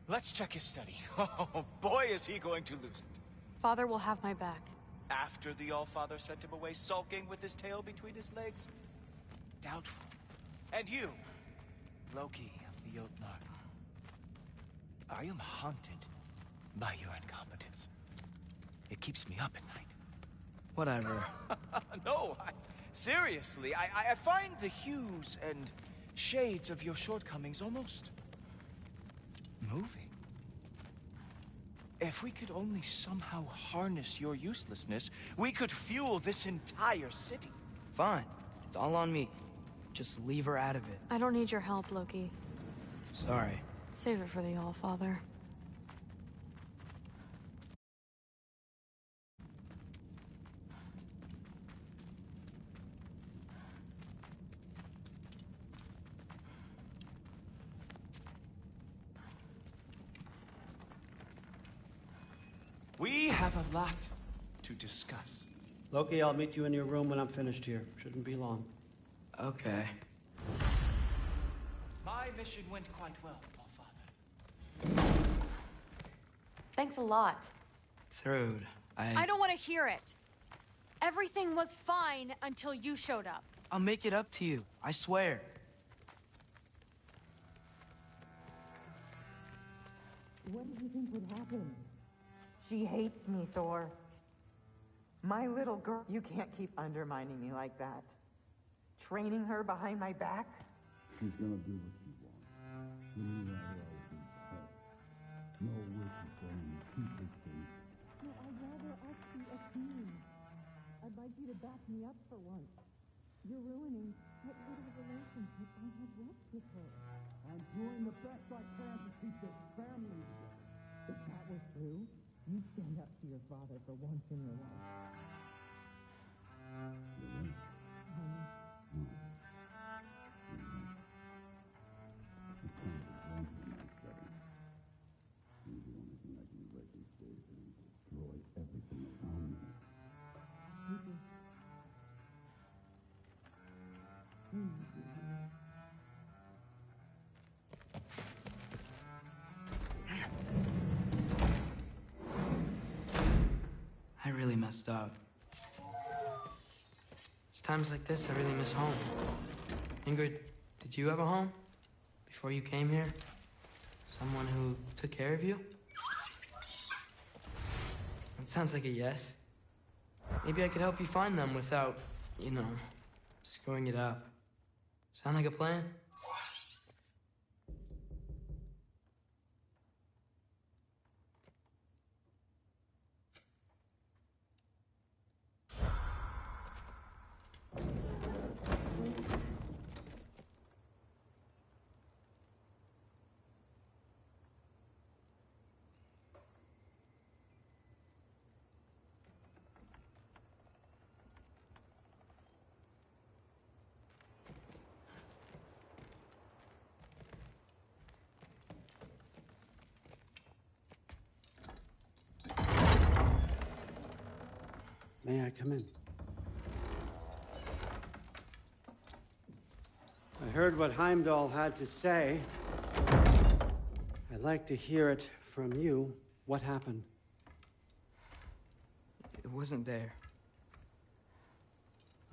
Let's check his study. Oh, boy, is he going to lose it. Father will have my back. After the Allfather sent him away sulking with his tail between his legs? Doubtful. And you, Loki of the Jotnar. I am haunted by your incompetence. It keeps me up at night. Whatever. No, seriously, I find the hues and shades of your shortcomings almost moving. If we could only somehow harness your uselessness, we could fuel this entire city. Fine. It's all on me. Just leave her out of it. I don't need your help, Loki. Sorry. Save it for the Allfather. We have a lot to discuss. Loki, I'll meet you in your room when I'm finished here. Shouldn't be long. Okay. My mission went quite well, Allfather. Thanks a lot. Thrud, I don't want to hear it. Everything was fine until you showed up. I'll make it up to you. I swear. What did you think would happen? She hates me, Thor. My little girl. You can't keep undermining me like that. Training her behind my back? She's gonna do what she wants. Sooner rather I will be pet. No wish is going to keep her safe. No, I'd rather us be a team. I'd like you to back me up for once. You're ruining what little relationship I have left with her. I'm doing the best I can to keep this family together. If that was true, you'd stand up to your father for once in your life. I really messed up. times like this I really miss home. Ingrid, did you have a home before you came here? Someone who took care of you? It sounds like a yes. Maybe I could help you find them without, you know, screwing it up. Sound like a plan? May I come in? I heard what Heimdall had to say. I'd like to hear it from you. What happened? It wasn't there.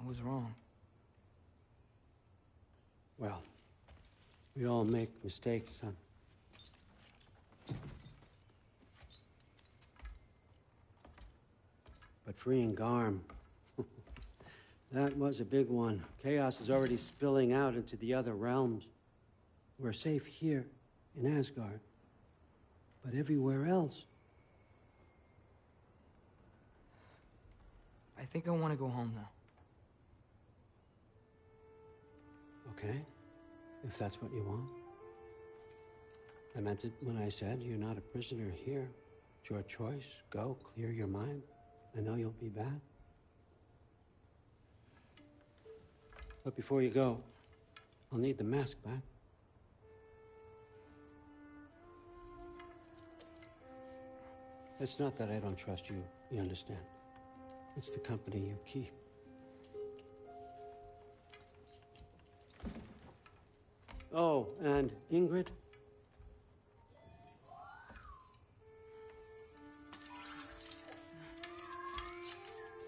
I was wrong. Well, we all make mistakes, son. But freeing Garm, that was a big one. Chaos is already spilling out into the other realms. We're safe here in Asgard, but everywhere else. I think I want to go home now. Okay, if that's what you want. I meant it when I said you're not a prisoner here. It's your choice. Go, clear your mind. I know you'll be back. But before you go, I'll need the mask back. It's not that I don't trust you, you understand? It's the company you keep. Oh, and Ingrid?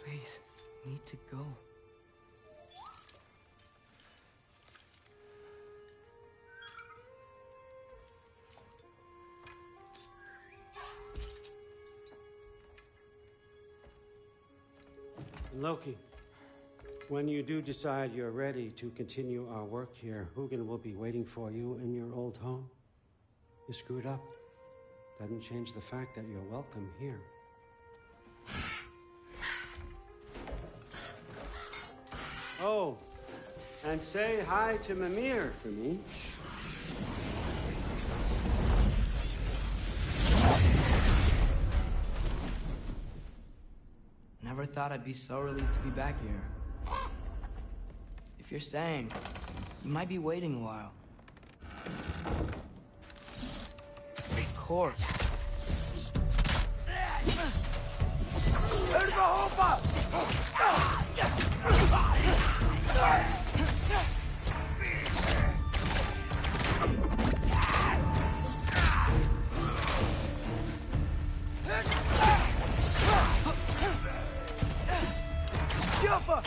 Please, need to go. Loki, when you do decide you're ready to continue our work here, Hugin will be waiting for you in your old home. You screwed up. Doesn't change the fact that you're welcome here. Oh, and say hi to Mimir for me. Never thought I'd be so relieved to be back here. If you're staying, you might be waiting a while. Of course. Jump up!